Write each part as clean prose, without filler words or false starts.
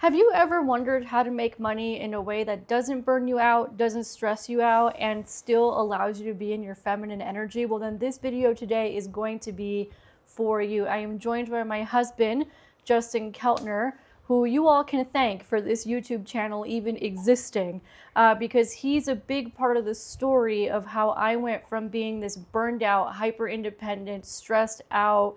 Have you ever wondered how to make money in a way that doesn't burn you out, doesn't stress you out, and still allows you to be in your feminine energy? Well, then this video today is going to be for you. I am joined by my husband, Justin Keltner, who you all can thank for this YouTube channel even existing, because he's a big part of the story of how I went from being this burned out, hyper independent, stressed out,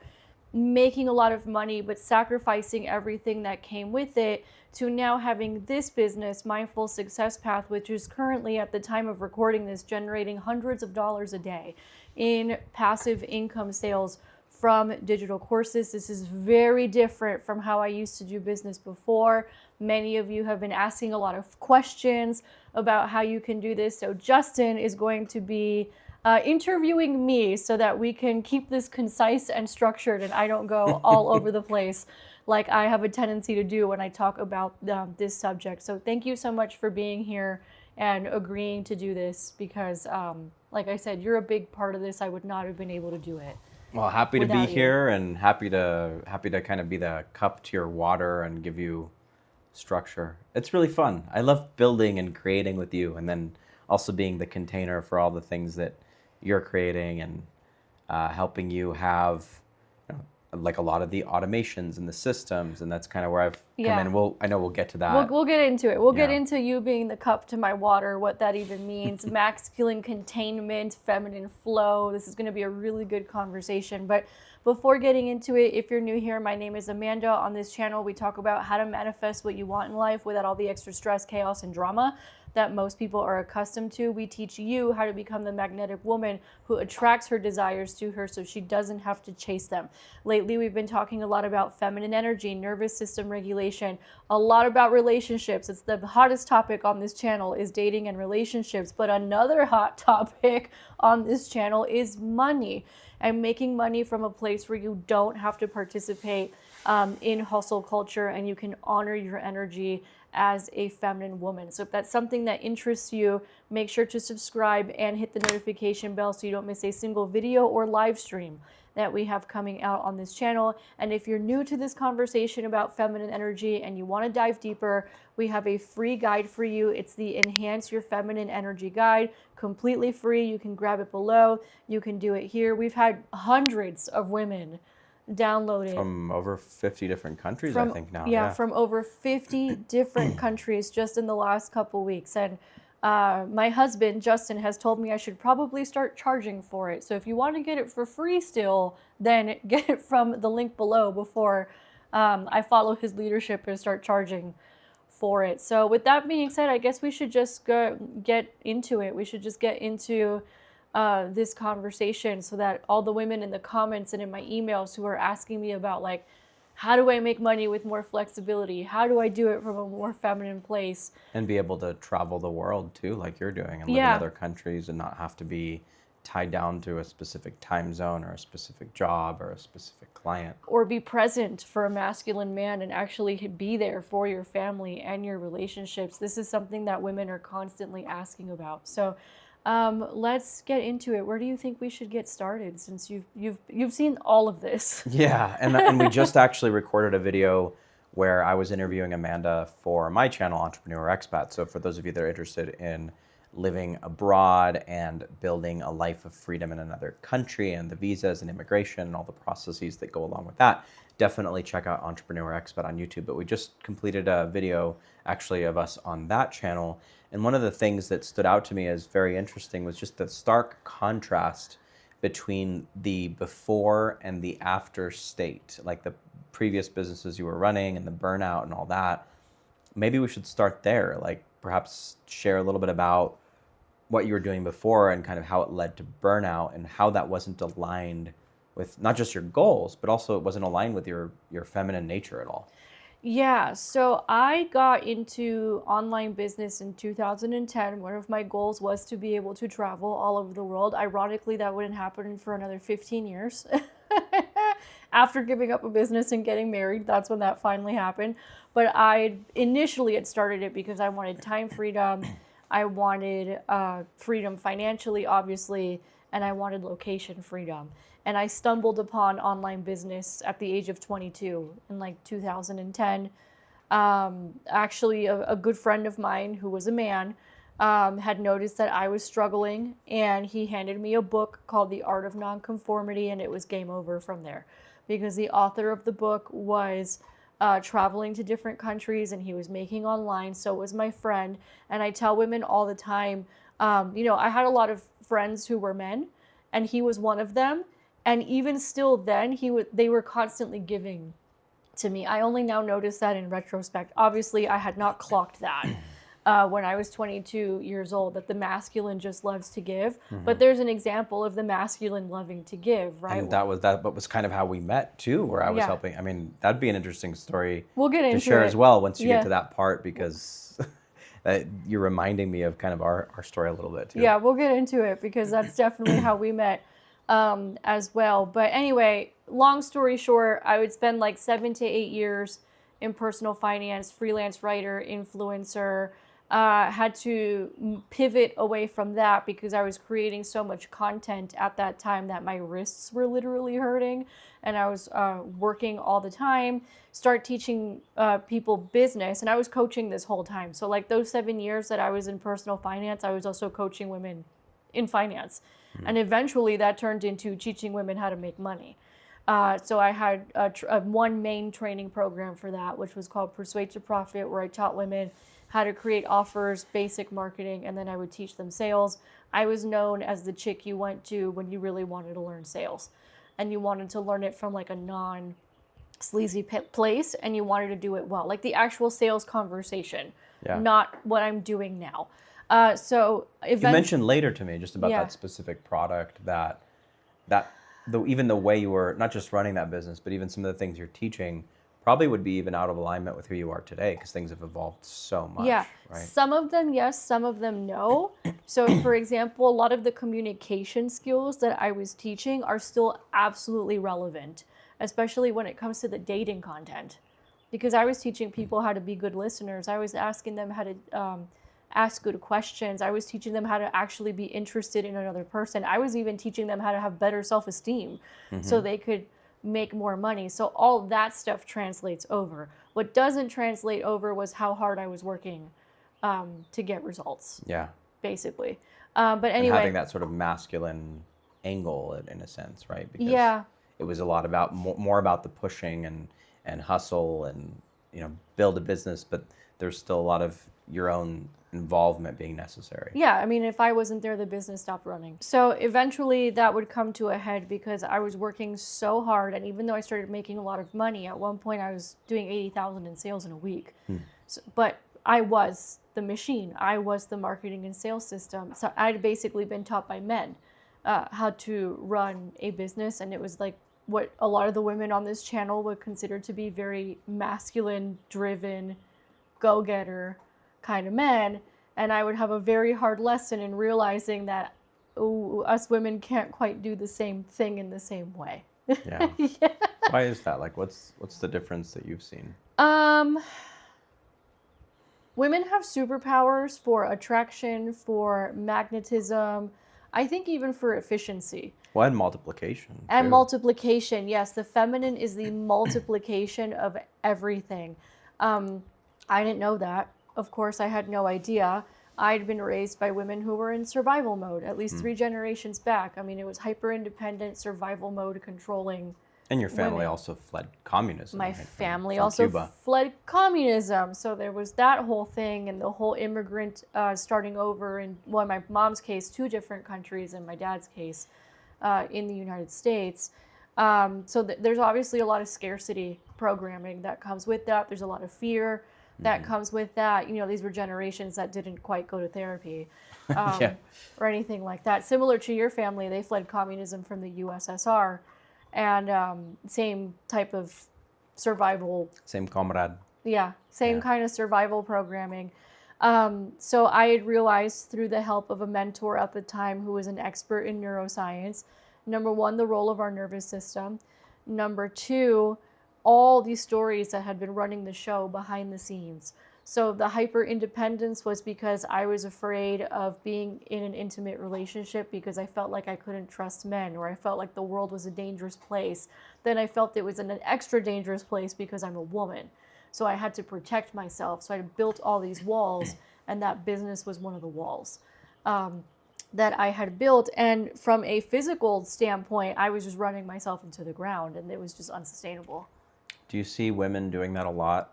making a lot of money, but sacrificing everything that came with it, to now having this business, Mindful Success Path, which is currently, at the time of recording this, generating hundreds of dollars a day in passive income sales from digital courses. This is very different from how I used to do business before. Many of you have been asking a lot of questions about how you can do this. So Justin is going to be interviewing me so that we can keep this concise and structured and I don't go all over the place like I have a tendency to do when I talk about this subject. So thank you so much for being here and agreeing to do this because, like I said, you're a big part of this. I would not have been able to do it. Well, happy to be here and happy to kind of be the cup to your water and give you structure. It's really fun. I love building and creating with you, and then also being the container for all the things that you're creating and helping you have, like a lot of the automations and the systems, and that's kind of where I've come in. I know we'll get to that. We'll get into it. We'll get into you being the cup to my water, what that even means, masculine containment, feminine flow. This is going to be a really good conversation. But before getting into it, if you're new here, my name is Amanda. On this channel, we talk about how to manifest what you want in life without all the extra stress, chaos, and drama that most people are accustomed to. We teach you how to become the magnetic woman who attracts her desires to her so she doesn't have to chase them. Lately, we've been talking a lot about feminine energy, nervous system regulation, a lot about relationships. It's the hottest topic on this channel is dating and relationships. But another hot topic on this channel is money and making money from a place where you don't have to participate in hustle culture and you can honor your energy as a feminine woman. So if that's something that interests you, make sure to subscribe and hit the notification bell so you don't miss a single video or live stream that we have coming out on this channel. And if you're new to this conversation about feminine energy and you want to dive deeper, we have a free guide for you. It's the Enhance Your Feminine Energy Guide, completely free. You can grab it below. You can do it here. We've had hundreds of women downloaded from over 50 different countries, I think now. Yeah, from over 50 different countries just in the last couple weeks. And my husband, Justin, has told me I should probably start charging for it. So if you want to get it for free still, then get it from the link below before I follow his leadership and start charging for it. So with that being said, I guess we should just get into it. We should just get into this conversation so that all the women in the comments and in my emails who are asking me about, like, how do I make money with more flexibility? How do I do it from a more feminine place? And be able to travel the world too, like you're doing, and live in other countries and not have to be tied down to a specific time zone or a specific job or a specific client. Or be present for a masculine man and actually be there for your family and your relationships. This is something that women are constantly asking about. So let's get into it. Where do you think we should get started, since you've seen all of this? Yeah, and we just actually recorded a video where I was interviewing Amanda for my channel, Entrepreneur Expat. So for those of you that are interested in living abroad and building a life of freedom in another country and the visas and immigration and all the processes that go along with that, definitely check out Entrepreneur Expat on YouTube. But we just completed a video actually of us on that channel. And one of the things that stood out to me as very interesting was just the stark contrast between the before and the after state, like the previous businesses you were running and the burnout and all that. Maybe we should start there, like perhaps share a little bit about what you were doing before and kind of how it led to burnout and how that wasn't aligned with not just your goals, but also it wasn't aligned with your feminine nature at all. Yeah, so I got into online business in 2010. One of my goals was to be able to travel all over the world. Ironically, that wouldn't happen for another 15 years. After giving up a business and getting married, that's when that finally happened. But I initially had started it because I wanted time freedom. I wanted freedom financially, obviously, and I wanted location freedom. And I stumbled upon online business at the age of 22 in like 2010. Actually, a good friend of mine who was a man had noticed that I was struggling, and he handed me a book called The Art of Nonconformity, and it was game over from there, because the author of the book was traveling to different countries, and he was making online. So was my friend. And I tell women all the time, I had a lot of friends who were men, and he was one of them. And even still then, they were constantly giving to me. I only now notice that in retrospect. Obviously, I had not clocked that when I was 22 years old, that the masculine just loves to give. But there's an example of the masculine loving to give, right? And that was kind of how we met too, where I was helping. I mean, that'd be an interesting story we'll get into to share it as well once you get to that part, because you're reminding me of kind of our story a little bit too. Yeah, we'll get into it, because that's definitely how we met as well. But anyway, long story short, I would spend like 7 to 8 years in personal finance, freelance writer, influencer. Had to pivot away from that because I was creating so much content at that time that my wrists were literally hurting, and I was working all the time. Start teaching people business, and I was coaching this whole time. So like those 7 years that I was in personal finance, I was also coaching women in finance. And eventually that turned into teaching women how to make money. So I had one main training program for that, which was called Persuade to Profit, where I taught women how to create offers, basic marketing, and then I would teach them sales. I was known as the chick you went to when you really wanted to learn sales, and you wanted to learn it from like a non-sleazy place, and you wanted to do it well, like the actual sales conversation, not what I'm doing now. So you mentioned later to me just about that specific product, even the way you were not just running that business, but even some of the things you're teaching probably would be even out of alignment with who you are today, because things have evolved so much. Yeah, right? Some of them yes, some of them no. So for example, a lot of the communication skills that I was teaching are still absolutely relevant, especially when it comes to the dating content, because I was teaching people how to be good listeners. I was asking them how to ask good questions. I was teaching them how to actually be interested in another person. I was even teaching them how to have better self-esteem so they could make more money. So all that stuff translates over. What doesn't translate over was how hard I was working to get results. Yeah. Basically. But anyway. And having that sort of masculine angle in a sense, right? Because it was a lot about more about the pushing and hustle and, build a business, but there's still a lot of your own involvement being necessary. Yeah, I mean, if I wasn't there, the business stopped running. So eventually that would come to a head because I was working so hard, and even though I started making a lot of money, at one point I was doing $80,000 in sales in a week. So, but I was the machine. I was the marketing and sales system. So I'd basically been taught by men how to run a business, and it was like what a lot of the women on this channel would consider to be very masculine, driven, go-getter kind of men. And I would have a very hard lesson in realizing that us women can't quite do the same thing in the same way. Yeah. Why is that? Like, what's the difference that you've seen? Women have superpowers for attraction, for magnetism, I think even for efficiency. Well, and multiplication. And too. multiplication, yes. The feminine is the multiplication of everything. I didn't know that. Of course, I had no idea. I'd been raised by women who were in survival mode, at least 3 generations back. I mean, it was hyper-independent, survival mode, controlling. And your family women. also fled communism. My right, family from also Cuba. fled communism. So there was that whole thing, and the whole immigrant starting over in, well, in my mom's case, 2 different countries, and my dad's case, in the United States. So there's obviously a lot of scarcity programming that comes with that. There's a lot of fear that comes with that. These were generations that didn't quite go to therapy or anything like that. Similar to your family, they fled communism from the USSR, and same type of survival. Same comrade. Yeah, same kind of survival programming. So I had realized through the help of a mentor at the time who was an expert in neuroscience, number 1, the role of our nervous system. Number 2, all these stories that had been running the show behind the scenes. So the hyper independence was because I was afraid of being in an intimate relationship because I felt like I couldn't trust men, or I felt like the world was a dangerous place. Then I felt it was an extra dangerous place because I'm a woman. So I had to protect myself. So I built all these walls, and that business was one of the walls that I had built. And from a physical standpoint, I was just running myself into the ground, and it was just unsustainable. Do you see women doing that a lot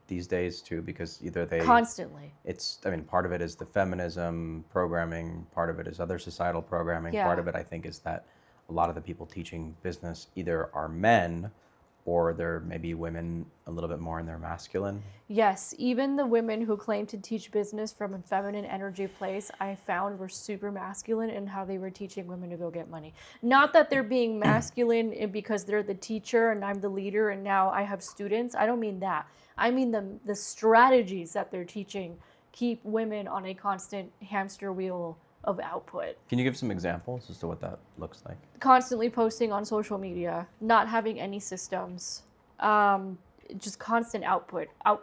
these days too? Because either they Constantly. I mean, part of it is the feminism programming, part of it is other societal programming, Yeah. part of it I think is that a lot of the people teaching business either are men or they're maybe women a little bit more in their masculine. Yes, even the women who claim to teach business from a feminine energy place, I found were super masculine in how they were teaching women to go get money. Not that they're being masculine because they're the teacher and I'm the leader and now I have students. I don't mean that. I mean the strategies that they're teaching keep women on a constant hamster wheel of output. Can you give some examples as to what that looks like? Constantly posting on social media, not having any systems, just constant output. I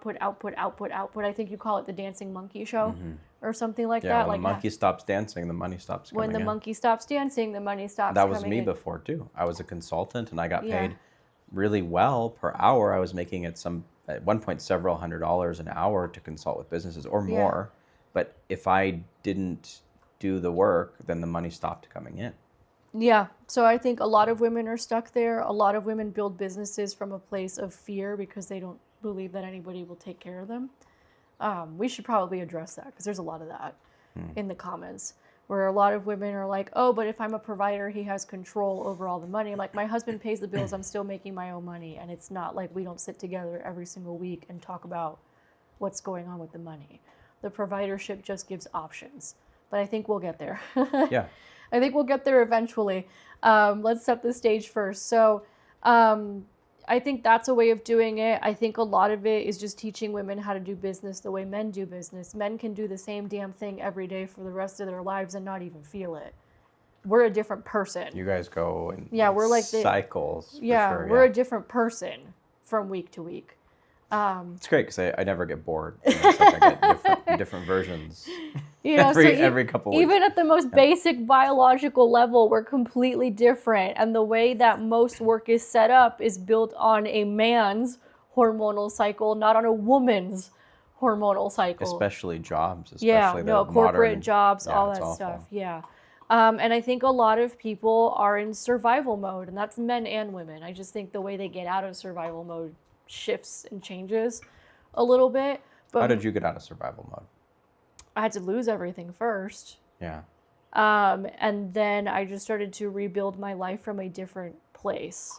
think you call it the dancing monkey show or something like that. When Like the monkey stops dancing, the money stops coming when the in. monkey stops dancing, the money stops That coming was me in. before too. I was a consultant and I got Yeah. paid really well per hour. I was making at one point several $100s an hour to consult with businesses or Yeah. more. But if I didn't do the work, then the money stopped coming in. Yeah, so I think a lot of women are stuck there. A lot of women build businesses from a place of fear because they don't believe that anybody will take care of them. We should probably address that because there's a lot of that in the comments where a lot of women are like, oh, but if I'm a provider, he has control over all the money. I'm like, my husband pays the bills, I'm still making my own money. And it's not like we don't sit together every single week and talk about what's going on with the money. The providership just gives options. But I think we'll get there. Yeah. I think we'll get there eventually. Let's set the stage first. So I think that's a way of doing it. I think a lot of it is just teaching women how to do business the way men do business. Men can do the same damn thing every day for the rest of their lives and not even feel it. We're a different person. You guys go in we're like cycles. Yeah, for sure, we're a different person from week to week. It's great because I never get bored. It's like I get different versions every couple weeks. Even at the most basic biological level, we're completely different. And the way that most work is set up is built on a man's hormonal cycle, not on a woman's hormonal cycle. Especially jobs. Especially corporate jobs, all it's that awful. stuff. Yeah. And I think a lot of people are in survival mode, and that's men and women. I just think the way they get out of survival mode shifts and changes a little bit. But How did you get out of survival mode? I had to lose everything first. Yeah. And then I just started to rebuild my life from a different place.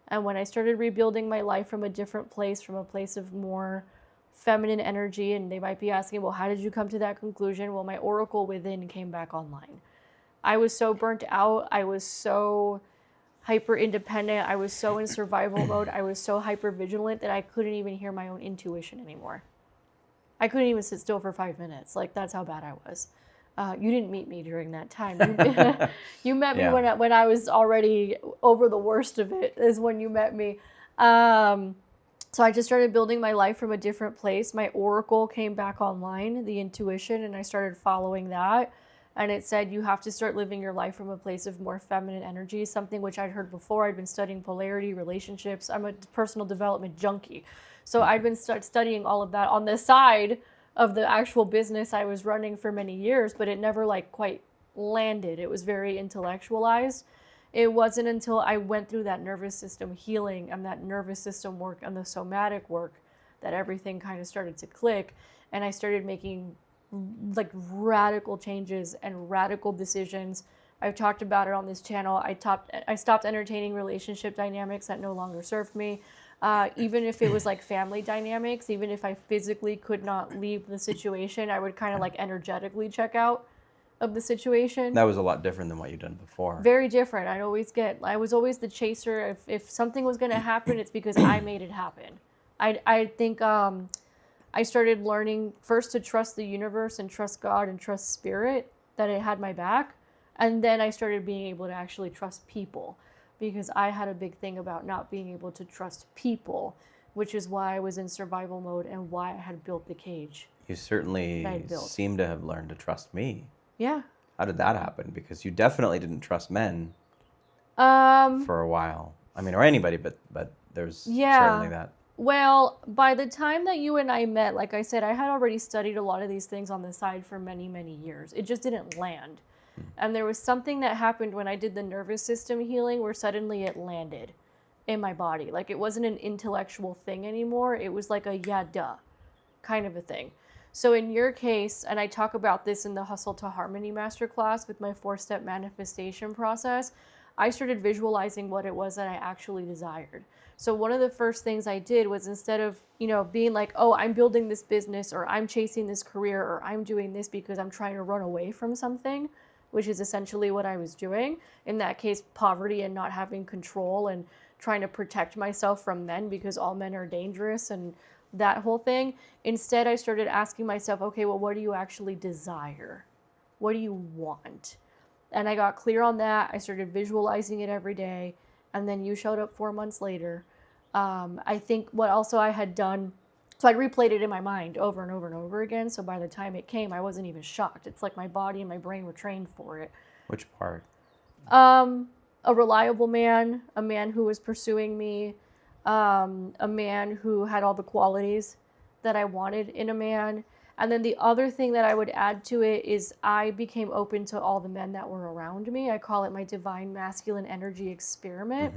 And when I started rebuilding my life from a different place, from a place of more feminine energy, and they might be asking, well, how did you come to that conclusion? Well, my oracle within came back online. I was so burnt out. I was so hyper independent. I was so in survival mode. I was so hyper vigilant that I couldn't even hear my own intuition anymore. I couldn't even sit still for 5 minutes. Like, that's how bad I was. You didn't meet me during that time. You met me when I was already over the worst of it, is when you met me. So I just started building my life from a different place. My oracle came back online, the intuition, and I started following that. And it said, you have to start living your life from a place of more feminine energy, something which I'd heard before. I'd been studying polarity, relationships. I'm a personal development junkie. So I'd been studying all of that on the side of the actual business I was running for many years, but it never quite landed. It was very intellectualized. It wasn't until I went through that nervous system healing and that nervous system work and the somatic work that everything kind of started to click. And I started making radical changes and radical decisions. I've talked about it on this channel. I stopped entertaining relationship dynamics that no longer served me. Even if it was family dynamics, even if I physically could not leave the situation, I would kind of energetically check out of the situation. That was a lot different than what you'd done before. Very different. I was always the chaser. If something was going to happen, it's because I made it happen. I think I started learning first to trust the universe and trust God and trust spirit, that it had my back. And then I started being able to actually trust people, because I had a big thing about not being able to trust people, which is why I was in survival mode and why I had built the cage. You certainly seem to have learned to trust me. Yeah. How did that happen? Because you definitely didn't trust men for a while. I mean, or anybody, but there's certainly that. Well, by the time that you and I met, like I said, I had already studied a lot of these things on the side for many, many years. It just didn't land. And there was something that happened when I did the nervous system healing where suddenly it landed in my body. Like it wasn't an intellectual thing anymore. It was like a yeah, duh kind of a thing. So in your case, and I talk about this in the Hustle to Harmony masterclass with my 4-step manifestation process, I started visualizing what it was that I actually desired. So one of the first things I did was, instead of, being like, oh, I'm building this business, or I'm chasing this career, or I'm doing this because I'm trying to run away from something, which is essentially what I was doing. In that case, poverty and not having control and trying to protect myself from men because all men are dangerous and that whole thing. Instead, I started asking myself, okay, well, what do you actually desire? What do you want? And I got clear on that. I started visualizing it every day. And then you showed up 4 months later. I think what also I had done, so I replayed it in my mind over and over and over again. So by the time it came, I wasn't even shocked. It's like my body and my brain were trained for it. Which part? A reliable man, a man who was pursuing me, a man who had all the qualities that I wanted in a man. And then the other thing that I would add to it is I became open to all the men that were around me. I call it my divine masculine energy experiment,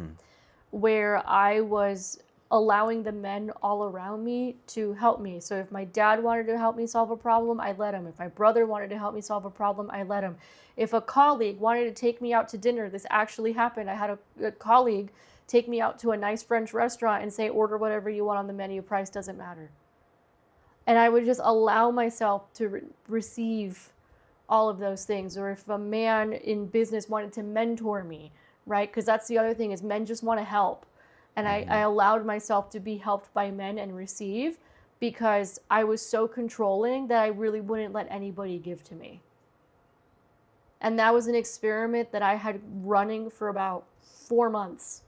where I was allowing the men all around me to help me. So if my dad wanted to help me solve a problem, I let him. If my brother wanted to help me solve a problem, I let him. If a colleague wanted to take me out to dinner, this actually happened. I had a colleague take me out to a nice French restaurant and say, order whatever you want on the menu, price doesn't matter. And I would just allow myself to receive all of those things. Or if a man in business wanted to mentor me, right? Because that's the other thing, is men just want to help. And I allowed myself to be helped by men and receive, because I was so controlling that I really wouldn't let anybody give to me. And that was an experiment that I had running for about 4 months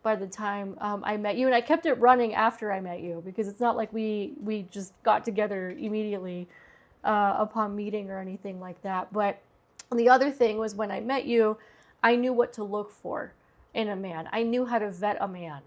by the time I met you. And I kept it running after I met you, because it's not like we just got together immediately upon meeting or anything like that. But the other thing was, when I met you, I knew what to look for in a man. I knew how to vet a man.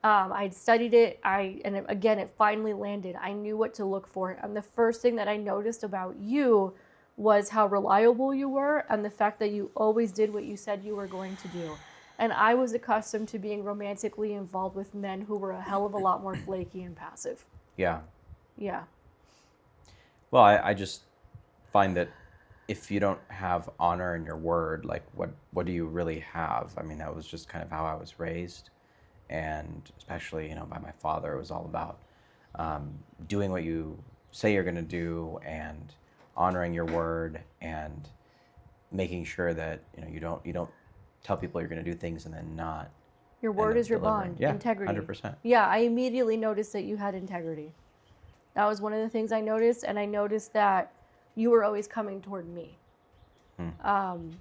I'd studied it. And again, it finally landed. I knew what to look for. And the first thing that I noticed about you was how reliable you were, and the fact that you always did what you said you were going to do. And I was accustomed to being romantically involved with men who were a hell of a lot more flaky and passive. Yeah. Yeah. Well, I just find that if you don't have honor in your word, like what do you really have? I mean, that was just kind of how I was raised. And especially, by my father, it was all about doing what you say you're going to do, and honoring your word, and making sure that, you don't tell people you're going to do things and then not. Your word is your bond. Yeah, integrity. 100%. Yeah, I immediately noticed that you had integrity. That was one of the things I noticed, and I noticed that you were always coming toward me.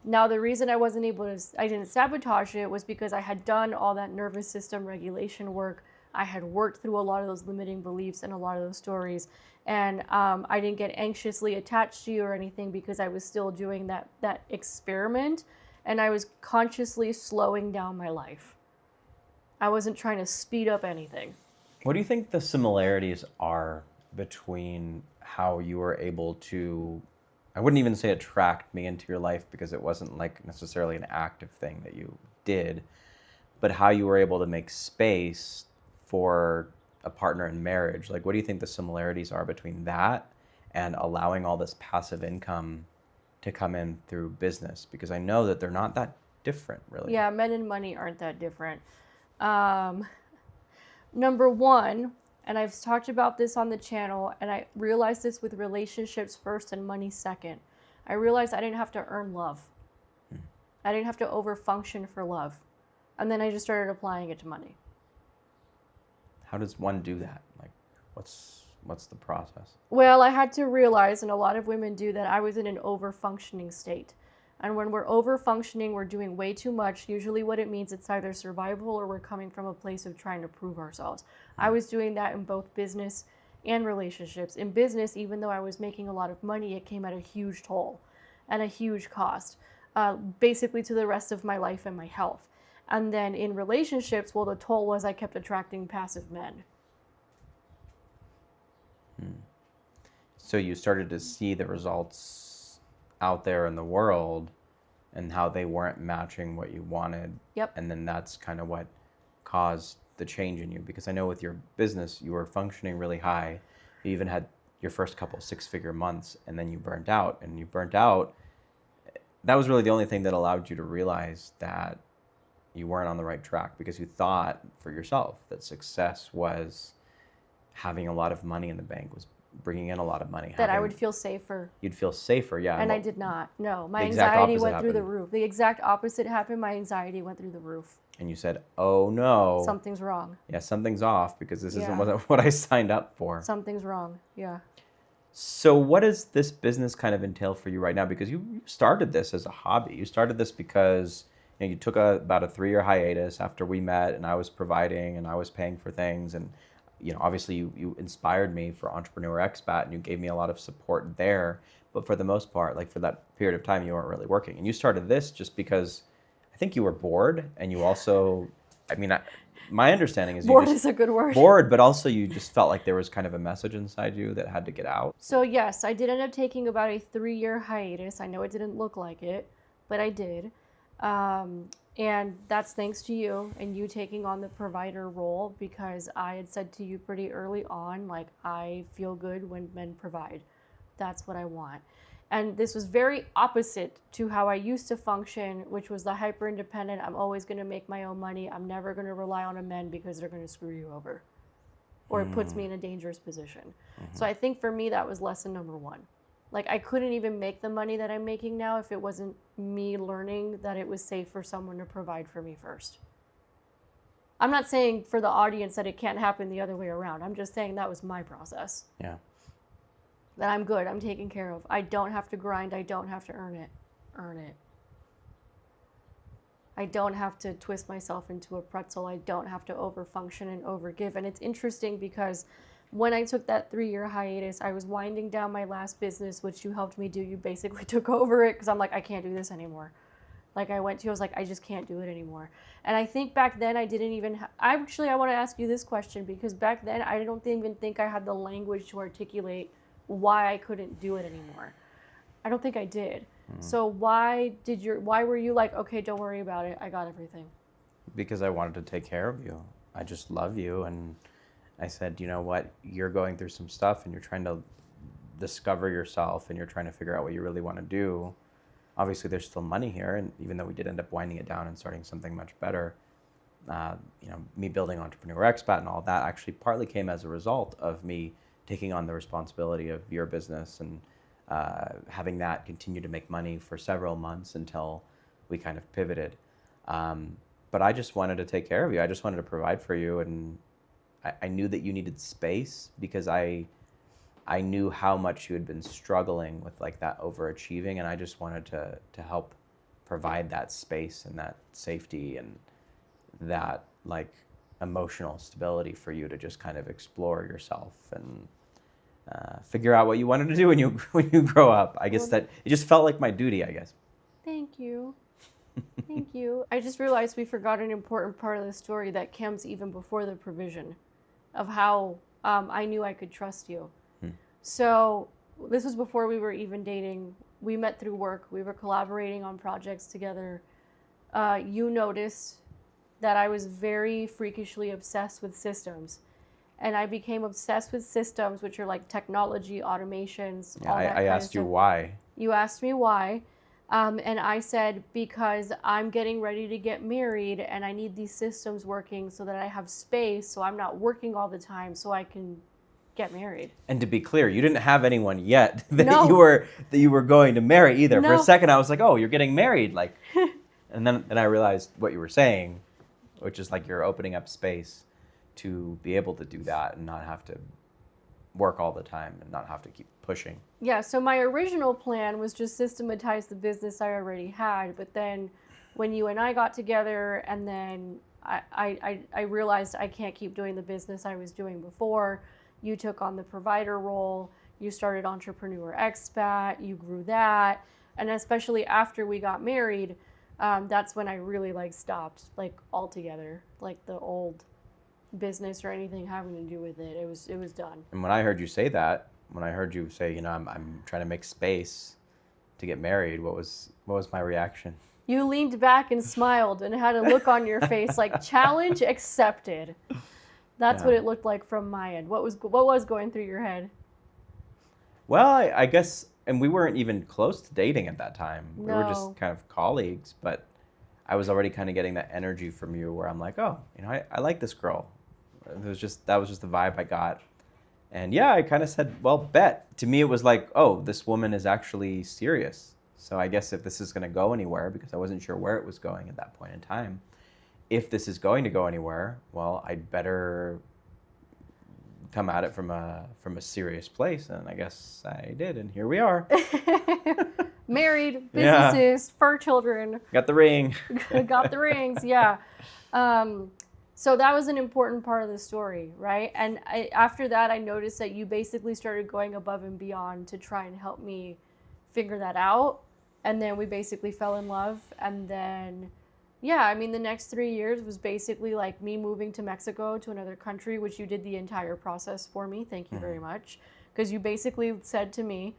Now, the reason I didn't sabotage it was because I had done all that nervous system regulation work. I had worked through a lot of those limiting beliefs and a lot of those stories. And I didn't get anxiously attached to you or anything, because I was still doing that experiment, and I was consciously slowing down my life. I wasn't trying to speed up anything. What do you think the similarities are between how you were able to, I wouldn't even say attract me into your life, because it wasn't like necessarily an active thing that you did, but how you were able to make space for a partner in marriage? Like, what do you think the similarities are between that and allowing all this passive income to come in through business? Because I know that they're not that different, really. Yeah, men and money aren't that different. Number one, and I've talked about this on the channel, and I realized this with relationships first and money second. I realized I didn't have to earn love. I didn't have to overfunction for love. And then I just started applying it to money. How does one do that? Like, what's the process? Well, I had to realize, and a lot of women do, that I was in an over-functioning state. And when we're over-functioning, we're doing way too much. Usually what it means, it's either survival or we're coming from a place of trying to prove ourselves. I was doing that in both business and relationships. In business, even though I was making a lot of money, it came at a huge toll and a huge cost, basically to the rest of my life and my health. And then in relationships, well, the toll was I kept attracting passive men. So you started to see the results out there in the world and how they weren't matching what you wanted. Yep. And then that's kind of what caused the change in you. Because I know with your business, you were functioning really high. You even had your first couple 6-figure months, and then you burnt out. And you burnt out. That was really the only thing that allowed you to realize that you weren't on the right track, because you thought for yourself that success was having a lot of money in the bank, was bringing in a lot of money. That I would feel safer. You'd feel safer, yeah. And I did not. No, my the exact anxiety opposite went through the happened. roof. The exact opposite happened. My anxiety went through the roof. And you said, oh no. Something's wrong. Yeah, something's off, because this Yeah. isn't what I signed up for. Something's wrong. Yeah. So what does this business kind of entail for you right now? Because you started this as a hobby. You started this because you took about a 3-year hiatus after we met, and I was providing and I was paying for things. And obviously you inspired me for Entrepreneur Expat, and you gave me a lot of support there. But for the most part, like for that period of time, you weren't really working. And you started this just because I think you were bored, and you also, my understanding is Bored is a good word. Bored, but also you just felt like there was kind of a message inside you that had to get out. So yes, I did end up taking about a 3-year hiatus. I know it didn't look like it, but I did. And that's thanks to you and you taking on the provider role, because I had said to you pretty early on, like, I feel good when men provide. That's what I want. And this was very opposite to how I used to function, which was the hyper independent. I'm always going to make my own money. I'm never going to rely on a man because they're going to screw you over. Or it puts me in a dangerous position. Mm-hmm. So I think for me, that was lesson number 1. Like, I couldn't even make the money that I'm making now if it wasn't me learning that it was safe for someone to provide for me first. I'm not saying for the audience that it can't happen the other way around. I'm just saying that was my process. Yeah. That I'm good, I'm taken care of. I don't have to grind, I don't have to earn it. I don't have to twist myself into a pretzel. I don't have to overfunction and overgive. And it's interesting because when I took that 3-year hiatus, I was winding down my last business, which you helped me do. You basically took over it because I'm like, I can't do this anymore. Like I went to you, I was like, I just can't do it anymore. And I think back then I didn't even, I want to ask you this question, because back then I don't even think I had the language to articulate why I couldn't do it anymore. I don't think I did. So why were you like, okay, don't worry about it, I got everything? Because I wanted to take care of you. I just love you. And I said, you know what, you're going through some stuff and you're trying to discover yourself and you're trying to figure out what you really want to do. Obviously there's still money here, and even though we did end up winding it down and starting something much better, me building Entrepreneur Expat and all that actually partly came as a result of me taking on the responsibility of your business and having that continue to make money for several months until we kind of pivoted. But I just wanted to take care of you. I just wanted to provide for you, and I knew that you needed space because I knew how much you had been struggling with like that overachieving, and I just wanted to help provide that space and that safety and that like emotional stability for you to just kind of explore yourself and figure out what you wanted to do when you grow up. I guess that it just felt like my duty, I guess. Thank you. Thank you. I just realized we forgot an important part of the story that comes even before the provision of how I knew I could trust you. So this was before we were even dating. We met through work. We were collaborating on projects together. You noticed that I was very freakishly obsessed with systems. And I became obsessed with systems, which are like technology, automations, Yeah, all that I asked you why. You asked me why. And I said, because I'm getting ready to get married and I need these systems working so that I have space, so I'm not working all the time, so I can get married. And to be clear, you didn't have anyone yet that No. you were going to marry either. No. For a second I was like, oh, you're getting married, like and then I realized what you were saying, which is like you're opening up space to be able to do that and not have to work all the time and not have to keep pushing. Yeah, so my original plan was just systematize the business I already had, but then when you and I got together and then I realized I can't keep doing the business I was doing before. You took on the provider role, you started Entrepreneur Expat, you grew that, and especially after we got married, that's when I really like stopped like altogether, like the old business or anything having to do with it. It was done. And when I heard you say that, when I heard you say, I'm trying to make space to get married, what was my reaction? You leaned back and smiled and had a look on your face like challenge accepted. That's what it looked like from my end. What was going through your head? Well, I guess, and we weren't even close to dating at that time. No. We were just kind of colleagues, but I was already kind of getting that energy from you where I'm like, oh, I like this girl. That was just the vibe I got. And yeah, I kind of said, well, bet. To me, it was like, oh, this woman is actually serious. So I guess if this is going to go anywhere, because I wasn't sure where it was going at that point in time, if this is going to go anywhere, well, I'd better come at it from a serious place. And I guess I did, and here we are. Married, businesses, fur children. Got the ring. Got the rings, yeah. So that was an important part of the story, right? And after that, I noticed that you basically started going above and beyond to try and help me figure that out. And then we basically fell in love. And then, yeah, I mean, the next 3 years was basically like me moving to Mexico, to another country, which you did the entire process for me. Thank you very much. Because you basically said to me,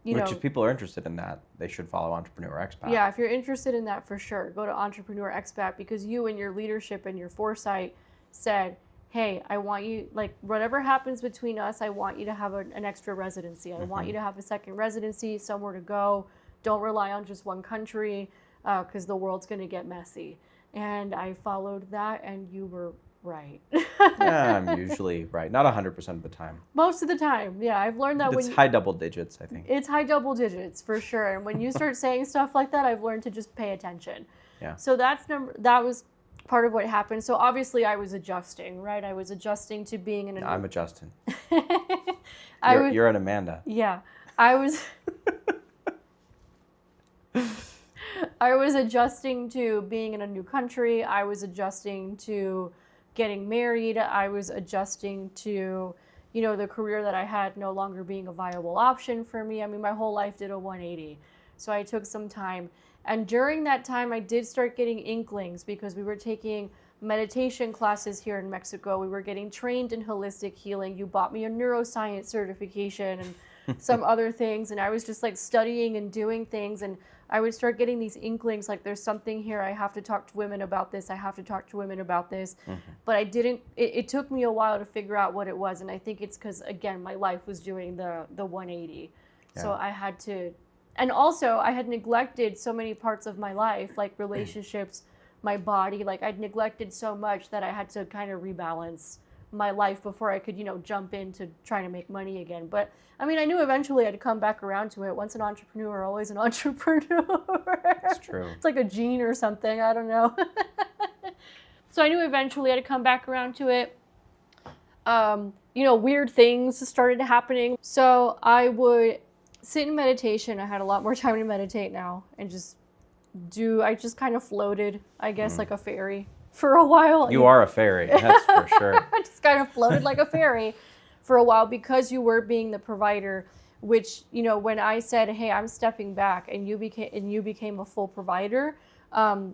if people are interested in that, they should follow Entrepreneur Expat. Yeah, if you're interested in that, for sure, go to Entrepreneur Expat, because you and your leadership and your foresight said, hey, I want you, like, whatever happens between us, I want you to have an extra residency. I want you to have a second residency, somewhere to go. Don't rely on just one country, because the world's going to get messy. And I followed that, and you were right. Yeah, I'm usually right. Not 100% of the time. Most of the time, yeah. I've learned that it's high double digits, I think. It's high double digits, for sure. And when you start saying stuff like that, I've learned to just pay attention. Yeah. So that was part of what happened. So obviously I was adjusting, right? I was adjusting to being in a... I'm adjusting. You're an Amanda. Yeah. I was adjusting to being in a new country. I was adjusting to getting married. I was adjusting to, the career that I had no longer being a viable option for me. I mean, my whole life did a 180. So I took some time. And during that time, I did start getting inklings, because we were taking meditation classes here in Mexico. We were getting trained in holistic healing. You bought me a neuroscience certification and some other things. And I was just like studying and doing things. And I would start getting these inklings, like there's something here. I have to talk to women about this. I have to talk to women about this. But I didn't, it took me a while to figure out what it was. And I think it's because, again, my life was doing the 180. Yeah. So I had to, and also I had neglected so many parts of my life, like relationships, my body. Like I'd neglected so much that I had to kind of rebalance my life before I could, jump into trying to make money again. But I mean, I knew eventually I'd come back around to it. Once an entrepreneur, always an entrepreneur. That's true. It's like a gene or something. I don't know. So I knew eventually I'd come back around to it. Weird things started happening. So I would sit in meditation. I had a lot more time to meditate now, and I just kind of floated, I guess, like a fairy for a while. You are a fairy, that's for sure. I just kind of floated like a fairy for a while, because you were being the provider, which, when I said, hey, I'm stepping back, and you became a full provider,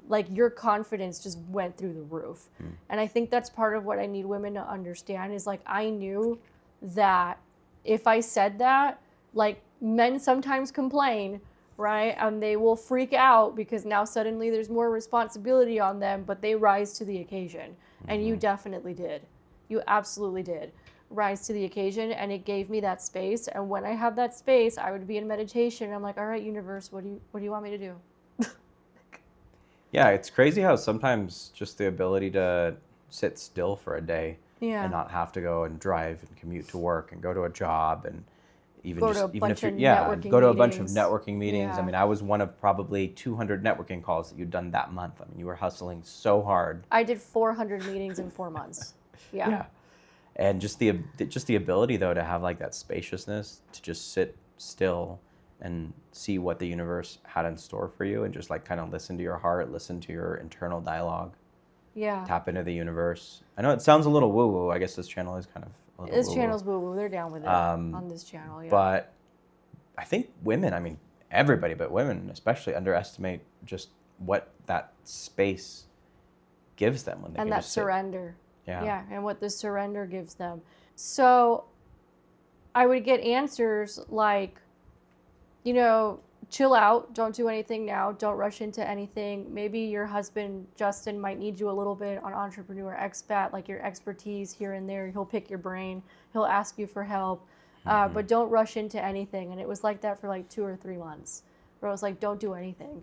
like your confidence just went through the roof. And I think that's part of what I need women to understand is, like, I knew that if I said that, like, men sometimes complain, right? And they will freak out because now suddenly there's more responsibility on them, but they rise to the occasion. And you definitely did. You absolutely did rise to the occasion, and it gave me that space. And when I had that space, I would be in meditation. I'm like, all right, universe, what do you want me to do? Yeah, it's crazy how sometimes just the ability to sit still for a day and not have to go and drive and commute to work and go to a job and go to a bunch of networking meetings. Yeah. I mean, I was one of probably 200 networking calls that you'd done that month. I mean, you were hustling so hard. I did 400 meetings in 4 months. Yeah. And just the ability, though, to have like that spaciousness to just sit still and see what the universe had in store for you, and just like kind of listen to your heart, listen to your internal dialogue. Yeah. Tap into the universe. I know it sounds a little woo-woo. I guess this channel is kind of a little This channel's woo-woo. They're down with it on this channel, yeah. But I think women, I mean, everybody, but women especially, underestimate just what that space gives them when they and can that just surrender. Sit. Yeah, and what the surrender gives them. So I would get answers like, you know, chill out, don't do anything now, don't rush into anything. Maybe your husband, Justin, might need you a little bit on Entrepreneur Expat, like your expertise here and there. He'll pick your brain, he'll ask you for help, but don't rush into anything. And it was like that for like 2 or 3 months, where I was like, don't do anything.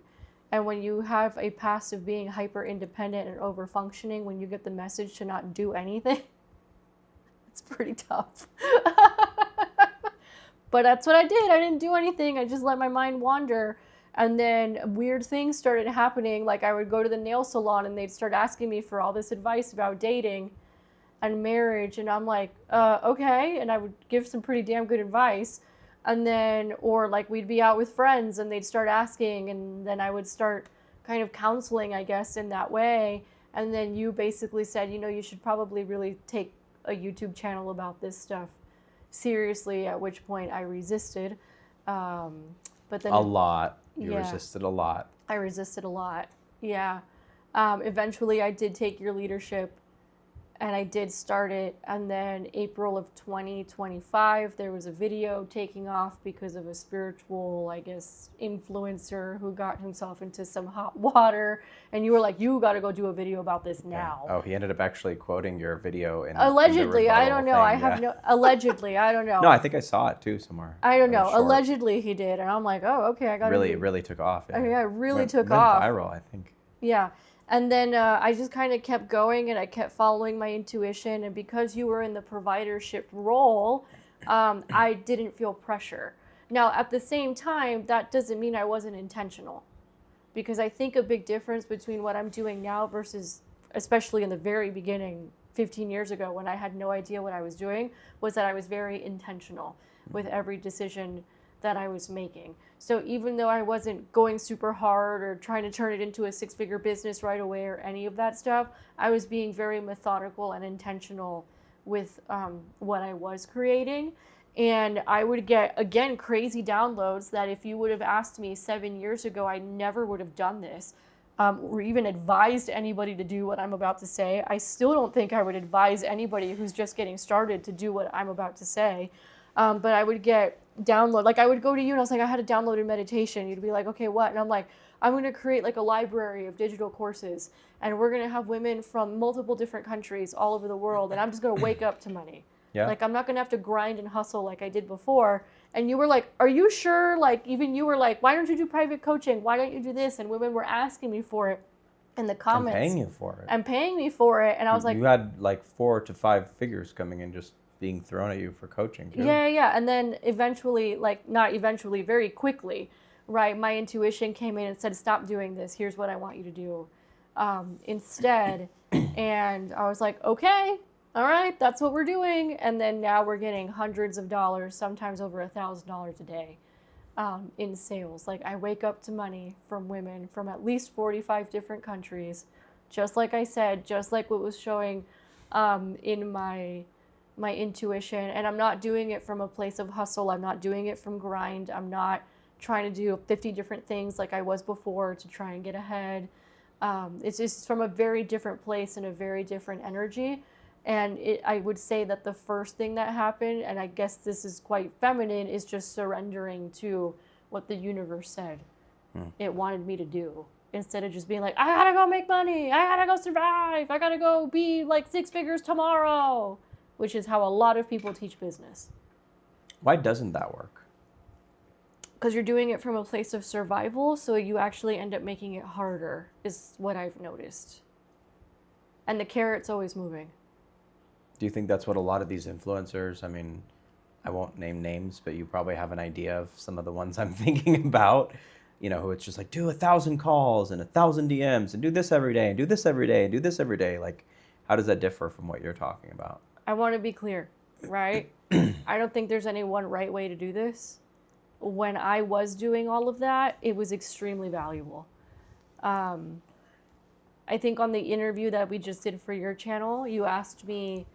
And when you have a past of being hyper independent and over functioning, when you get the message to not do anything, it's pretty tough. But that's what I did. I didn't do anything. I just let my mind wander. And then weird things started happening. Like I would go to the nail salon and they'd start asking me for all this advice about dating and marriage. And I'm like, okay. And I would give some pretty damn good advice. And then, or like we'd be out with friends and they'd start asking. And then I would start kind of counseling, I guess, in that way. And then you basically said, you know, you should probably really take a YouTube channel about this stuff seriously, at which point I resisted. But then a lot. You yeah, resisted a lot. I resisted a lot. Yeah. Eventually I did take your leadership and I did start it. And then April of 2025, there was a video taking off because of a spiritual, I guess, influencer who got himself into some hot water. And you were like, you got to go do a video about this now. Yeah. Oh, he ended up actually quoting your video in allegedly. in the I don't know. thing. I have no, allegedly, I don't know. No, I think I saw it too somewhere. I don't know. Short. Allegedly he did. And I'm like, oh, okay. I got really, really took off. Yeah, yeah, it really took went off. viral, I think. Yeah. And then I just kind of kept going and I kept following my intuition. And because you were in the providership role, I didn't feel pressure. Now, at the same time, that doesn't mean I wasn't intentional. Because I think a big difference between what I'm doing now versus, especially in the very beginning, 15 years ago, when I had no idea what I was doing, was that I was very intentional with every decision that I was making. So even though I wasn't going super hard or trying to turn it into a 6-figure business right away or any of that stuff, I was being very methodical and intentional with what I was creating. And I would get, again, crazy downloads that if you would have asked me 7 years ago, I never would have done this or even advised anybody to do what I'm about to say. I still don't think I would advise anybody who's just getting started to do what I'm about to say. But I would get download, like I would go to you and I was like, I had a downloaded meditation. You'd be like, okay, what? And I'm like, I'm going to create like a library of digital courses and we're going to have women from multiple different countries all over the world. And I'm just going to wake up to money. Yeah. Like I'm not going to have to grind and hustle like I did before. And you were like, are you sure? Like even you were like, why don't you do private coaching? Why don't you do this? And women were asking me for it in the comments. And paying you for it. And paying me for it. And I was like, you had like 4 to 5 figures coming in just being thrown at you for coaching too. Yeah. And then eventually, like not eventually, very quickly, right, my intuition came in and said, stop doing this. Here's what I want you to do instead. And I was like, okay, all right, that's what we're doing. And then now we're getting hundreds of dollars, sometimes over $1,000 a day in sales. Like I wake up to money from women from at least 45 different countries. Just like I said, just like what was showing in my intuition. And I'm not doing it from a place of hustle. I'm not doing it from grind. I'm not trying to do 50 different things like I was before to try and get ahead. It's just from a very different place and a very different energy. And I would say that the first thing that happened, and I guess this is quite feminine, is just surrendering to what the universe said it wanted me to do. Instead of just being like, I gotta go make money. I gotta go survive. I gotta go be like 6 figures tomorrow. Which is how a lot of people teach business. Why doesn't that work? Because you're doing it from a place of survival, so you actually end up making it harder, is what I've noticed. And the carrot's always moving. Do you think that's what a lot of these influencers, I mean, I won't name names, but you probably have an idea of some of the ones I'm thinking about, you know, who it's just like, do 1,000 calls and 1,000 DMs and do this every day and do this every day and do this every day. Like, how does that differ from what you're talking about? I want to be clear, right? I don't think there's any one right way to do this. When I was doing all of that, it was extremely valuable. I think on the interview that we just did for your channel, you asked me,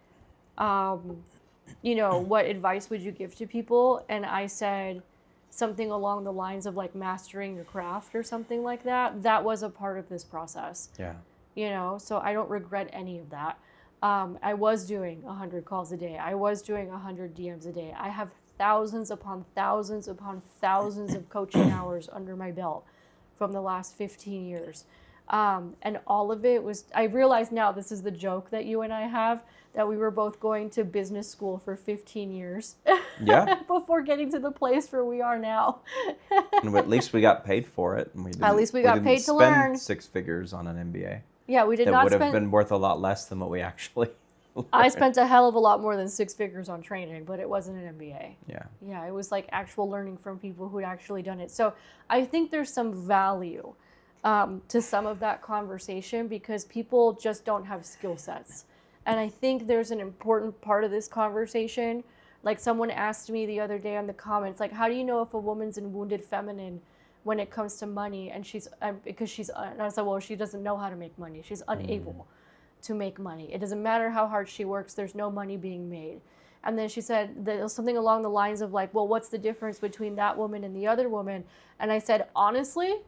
you know, what advice would you give to people? And I said something along the lines of like mastering your craft or something like that. That was a part of this process. Yeah. You know, so I don't regret any of that. I was doing 100 calls a day. I was doing 100 DMs a day. I have thousands upon thousands upon thousands of coaching hours under my belt from the last 15 years. And all of it was, I realize now this is the joke that you and I have, that we were both going to business school for 15 years. Yeah. Before getting to the place where we are now. And at least we got paid for it. And At least we got paid to learn. 6 figures on an MBA. Yeah, we did That not would spend. have been worth a lot less than what we actually learned. I spent a hell of a lot more than 6 figures on training, but it wasn't an MBA. Yeah. Yeah, it was like actual learning from people who'd actually done it. So I think there's some value to some of that conversation because people just don't have skill sets. And I think there's an important part of this conversation. Like someone asked me the other day in the comments, like, how do you know if a woman's in wounded feminine when it comes to money? And and I said, well, she doesn't know how to make money. She's unable to make money. It doesn't matter how hard she works. There's no money being made. And then she said that something along the lines of like, well, what's the difference between that woman and the other woman? And I said, honestly,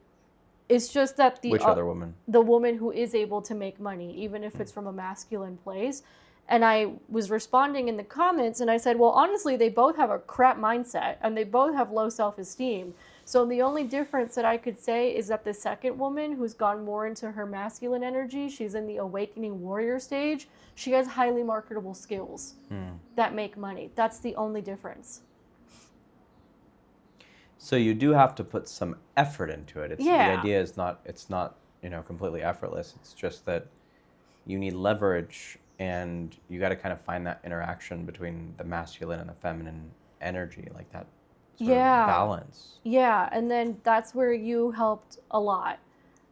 it's just that Which other woman? The woman who is able to make money, even if it's from a masculine place. And I was responding in the comments and I said, well, honestly, they both have a crap mindset and they both have low self-esteem. So the only difference that I could say is that the second woman who's gone more into her masculine energy, she's in the awakening warrior stage, she has highly marketable skills that make money. That's the only difference. So you do have to put some effort into it. The Yeah. idea is it's not, completely effortless. It's just that you need leverage and you got to kind of find that interaction between the masculine and the feminine energy, like that sort of balance. Yeah, and then that's where you helped a lot.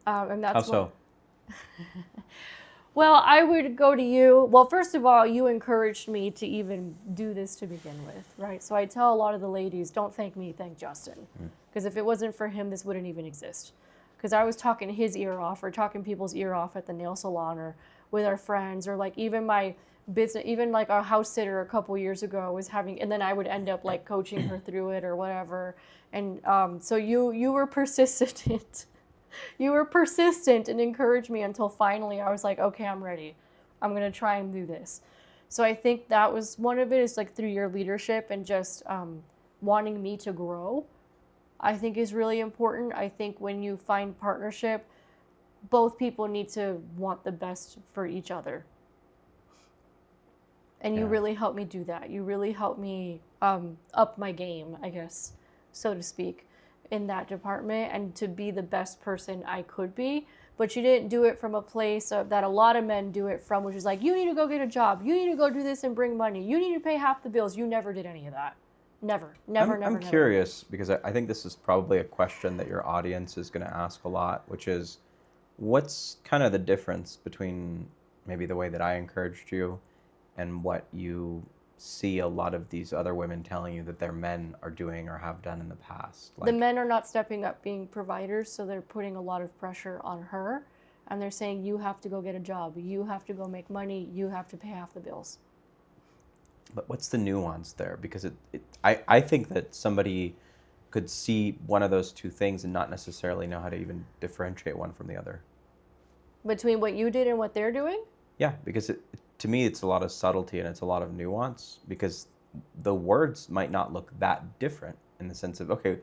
And that's How so? Well, I would go to you. Well, first of all, you encouraged me to even do this to begin with, right? So I tell a lot of the ladies, don't thank me, thank Justin. Because if it wasn't for him, this wouldn't even exist. Because I was talking his ear off or talking people's ear off at the nail salon or with our friends or like even my business, even like our house sitter a couple years ago was having, and then I would end up like coaching her through it or whatever. And so you were persistent. You were persistent and encouraged me until finally I was like, okay, I'm ready. I'm going to try and do this. So I think that was one of it is like through your leadership and just wanting me to grow, I think is really important. I think when you find partnership, both people need to want the best for each other. And you really helped me do that. You really helped me up my game, I guess, so to speak, in that department and to be the best person I could be. But you didn't do it from a place that a lot of men do it from, which is like, you need to go get a job. You need to go do this and bring money. You need to pay half the bills. You never did any of that. Never. I'm curious because I think this is probably a question that your audience is going to ask a lot, which is what's kind of the difference between maybe the way that I encouraged you and what you see a lot of these other women telling you that their men are doing or have done in the past? Like, the men are not stepping up being providers, so they're putting a lot of pressure on her, and they're saying, you have to go get a job, you have to go make money, you have to pay half the bills. But what's the nuance there? Because I think that somebody could see one of those two things and not necessarily know how to even differentiate one from the other. Between what you did and what they're doing? Yeah, because to me, it's a lot of subtlety and it's a lot of nuance because the words might not look that different in the sense of, okay,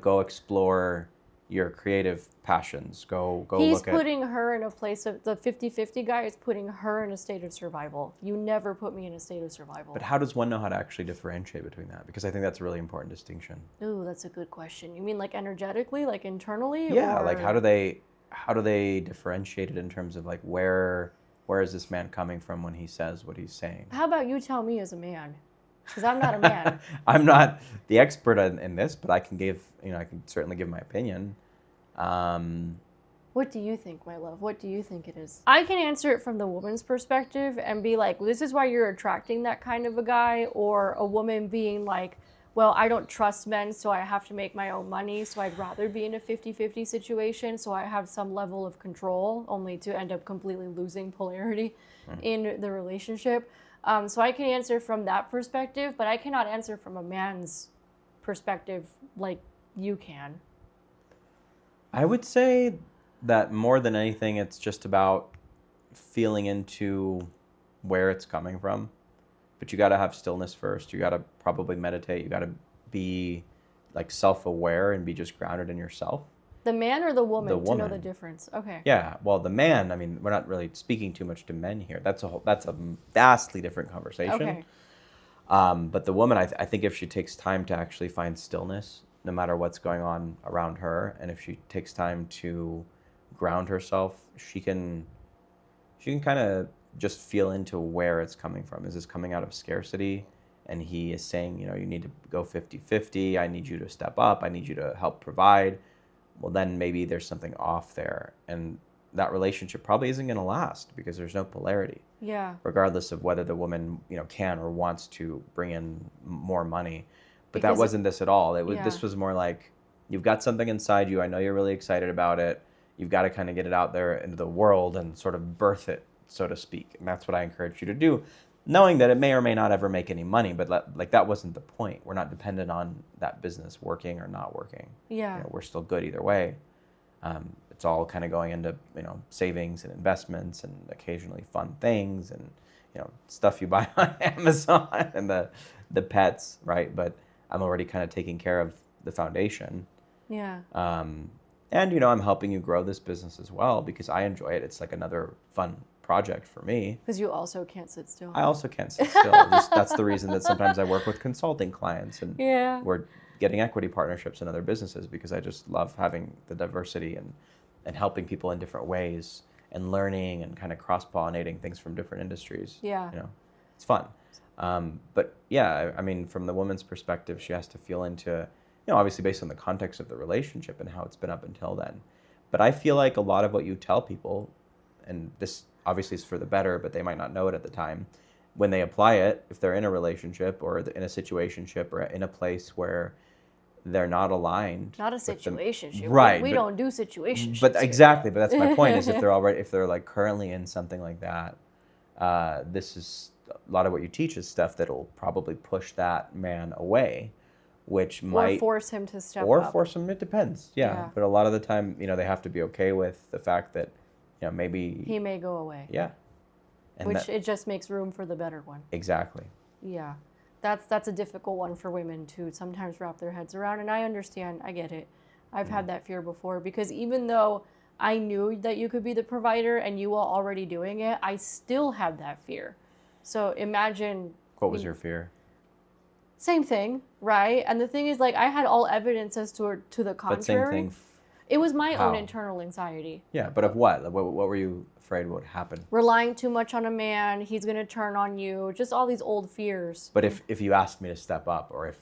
go explore your creative passions. Go He's look at... putting her in a place of, the 50-50 guy is putting her in a state of survival. You never put me in a state of survival. But how does one know how to actually differentiate between that? Because I think that's a really important distinction. Ooh, that's a good question. You mean like energetically, like internally? Yeah, or... like how do they differentiate it in terms of like where is this man coming from when he says what he's saying? How about you tell me as a man? Because I'm not a man. I'm not the expert in this, but I can I can certainly give my opinion. What do you think, my love? What do you think it is? I can answer it from the woman's perspective and be like, this is why you're attracting that kind of a guy, or a woman being like, well, I don't trust men, so I have to make my own money, so I'd rather be in a 50-50 situation, so I have some level of control, only to end up completely losing polarity in the relationship. So I can answer from that perspective, but I cannot answer from a man's perspective like you can. I would say that more than anything, it's just about feeling into where it's coming from. but you got to have stillness first. You got to probably meditate. You got to be like self-aware and be just grounded in yourself. The man or the woman, The to know the woman. difference? Okay. Yeah, well, the man, I mean, we're not really speaking too much to men here. That's a vastly different conversation. Okay. But the woman, I think if she takes time to actually find stillness, no matter what's going on around her, and if she takes time to ground herself, she can kind of just feel into where it's coming from. Is this coming out of scarcity? And he is saying, you know, you need to go 50-50. I need you to step up. I need you to help provide. Well, then maybe there's something off there. And that relationship probably isn't going to last because there's no polarity. Yeah. Regardless of whether the woman, you know, can or wants to bring in more money. But Because that wasn't this at all. Yeah. This was more like, you've got something inside you. I know you're really excited about it. You've got to kind of get it out there into the world and sort of birth it, so to speak. And that's what I encourage you to do, knowing that it may or may not ever make any money, but like that wasn't the point. We're not dependent on that business working or not working. Yeah. You know, we're still good either way. It's all kind of going into, you know, savings and investments and occasionally fun things and, you know, stuff you buy on Amazon and the pets, right? But I'm already kind of taking care of the foundation. Yeah. And, you know, I'm helping you grow this business as well because I enjoy it. It's like another fun project for me. Because you also can't sit still. I also can't sit still. That's the reason that sometimes I work with consulting clients and Yeah. we're getting equity partnerships in other businesses because I just love having the diversity and helping people in different ways and learning and kind of cross-pollinating things from different industries. Yeah. You know, it's fun. But yeah, I mean, from the woman's perspective, she has to feel into, you know, obviously based on the context of the relationship and how it's been up until then. But I feel like a lot of what you tell people, and this obviously is for the better, but they might not know it at the time, when they apply it, if they're in a relationship or in a situationship or in a place where they're not aligned. Not a situationship. Right. We don't do situationships. But here. exactly, but that's my point is if they're like currently in something like that, this is a lot of what you teach is stuff that'll probably push that man away, which might Or force him to step or up. force him. It depends. Yeah. But a lot of the time, you know, they have to be okay with the fact that, you know, maybe He may go away. yeah. And Which it just makes room for the better one. exactly. Yeah. That's a difficult one for women to sometimes wrap their heads around. And I understand. I get it. I've had that fear before because even though I knew that you could be the provider and you were already doing it, I still had that fear. So imagine. What was your fear? Same thing, right? And the thing is, like, I had all evidence as to the contrary. But same thing. It was my own How? internal anxiety. Yeah, but of what? Like, what were you afraid would happen? Relying too much on a man, he's going to turn on you, just all these old fears. But if you asked me to step up, or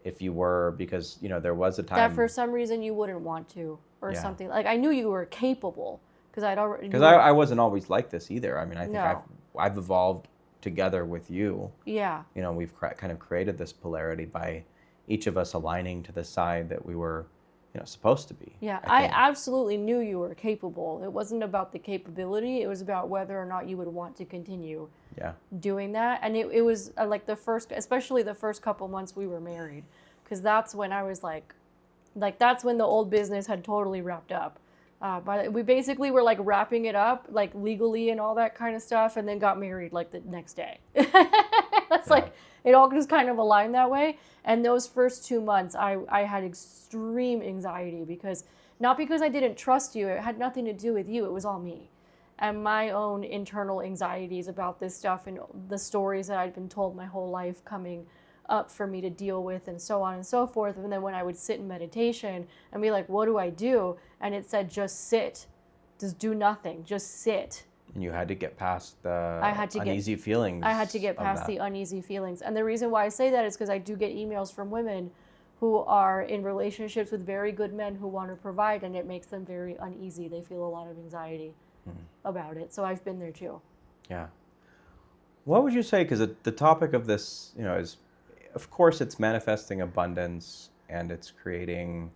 if you were, because, you know, there was a time That for some reason you wouldn't want to, or Yeah. something. Like, I knew you were capable, because I'd already... because I wasn't always like this either. I mean, I think No. I've evolved together with you. Yeah. You know, we've kind of created this polarity by each of us aligning to the side that we were, you know, supposed to be. Yeah, I I think. absolutely knew you were capable. It wasn't about the capability. It was about whether or not you would want to continue Yeah. doing that. And it was like especially the first couple months we were married, because that's when I was like that's when the old business had totally wrapped up. But we basically were like wrapping it up, like legally and all that kind of stuff, and then got married like the next day. That's like, it all just kind of aligned that way. And those first 2 months, I had extreme anxiety not because I didn't trust you, it had nothing to do with you, it was all me. And my own internal anxieties about this stuff and the stories that I'd been told my whole life coming up for me to deal with and so on and so forth. And then when I would sit in meditation and be like, what do I do? And it said, just sit, just do nothing, just sit. And you had to get past the uneasy feelings. I had to get past the uneasy feelings. And the reason why I say that is because I do get emails from women who are in relationships with very good men who want to provide, and it makes them very uneasy. They feel a lot of anxiety about it. So I've been there too. Yeah. What would you say, because the topic of this, you know, is, of course, it's manifesting abundance and it's creating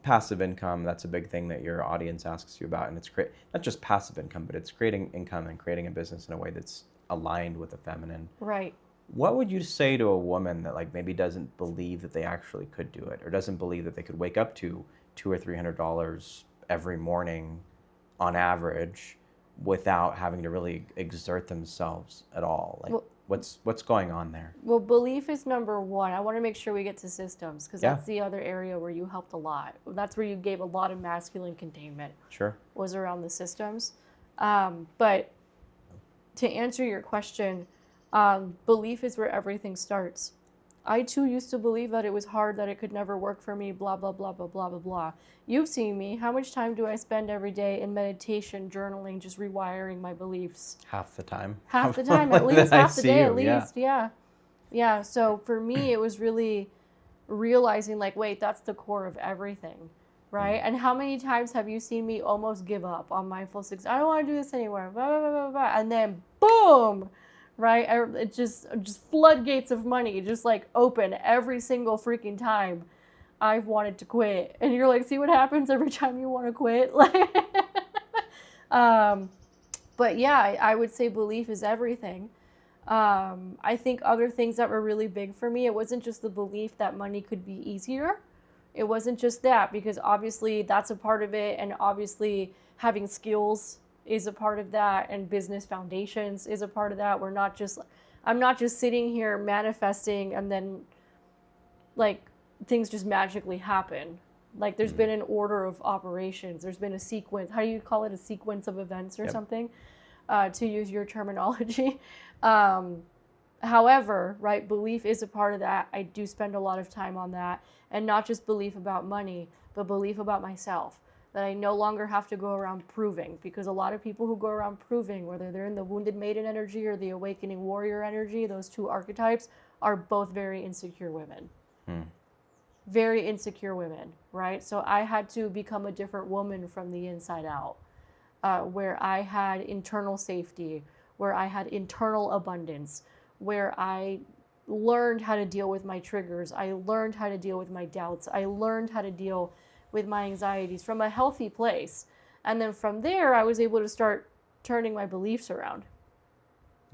passive income. That's a big thing that your audience asks you about. And it's not just passive income, but it's creating income and creating a business in a way that's aligned with the feminine. Right. What would you say to a woman that like maybe doesn't believe that they actually could do it, or doesn't believe that they could wake up to $200 or $300 every morning on average? without having to really exert themselves at all. Like, Well, what's going on there? Well, belief is number one. I want to make sure we get to systems because Yeah. that's the other area where you helped a lot. That's where you gave a lot of masculine containment. Sure. Was around the systems. But to answer your question, belief is where everything starts. I too used to believe that it was hard, that it could never work for me, blah, blah, blah, blah, blah, blah, blah. You've seen me. How much time do I spend every day in meditation, journaling, just rewiring my beliefs? Half the time. Half the time, at least half the day, at Yeah. least. Yeah. So for me, it was really realizing like, wait, that's the core of everything, right? And how many times have you seen me almost give up on mindful success? I don't want to do this anymore, blah, blah, blah, blah, blah. And then boom, right? It just floodgates of money just like open every single freaking time I've wanted to quit. And you're like, see what happens every time you want to quit? Like, but yeah, I would say belief is everything. I think other things that were really big for me, it wasn't just the belief that money could be easier. It wasn't just that, because obviously that's a part of it, and obviously having skills is a part of that, and business foundations is a part of that. I'm not just sitting here manifesting and then like things just magically happen. Like there's been an order of operations. There's been a sequence. How do you call it? A sequence of events or something, to use your terminology. However, right, belief is a part of that. I do spend a lot of time on that, and not just belief about money, but belief about myself, that I no longer have to go around proving, because a lot of people who go around proving, whether they're in the wounded maiden energy or the awakening warrior energy, those two archetypes are both very insecure women. Very insecure women, right? So I had to become a different woman from the inside out, where I had internal safety, where I had internal abundance, where I learned how to deal with my triggers. I learned how to deal with my doubts. I learned how to deal with my anxieties from a healthy place. And then from there, I was able to start turning my beliefs around.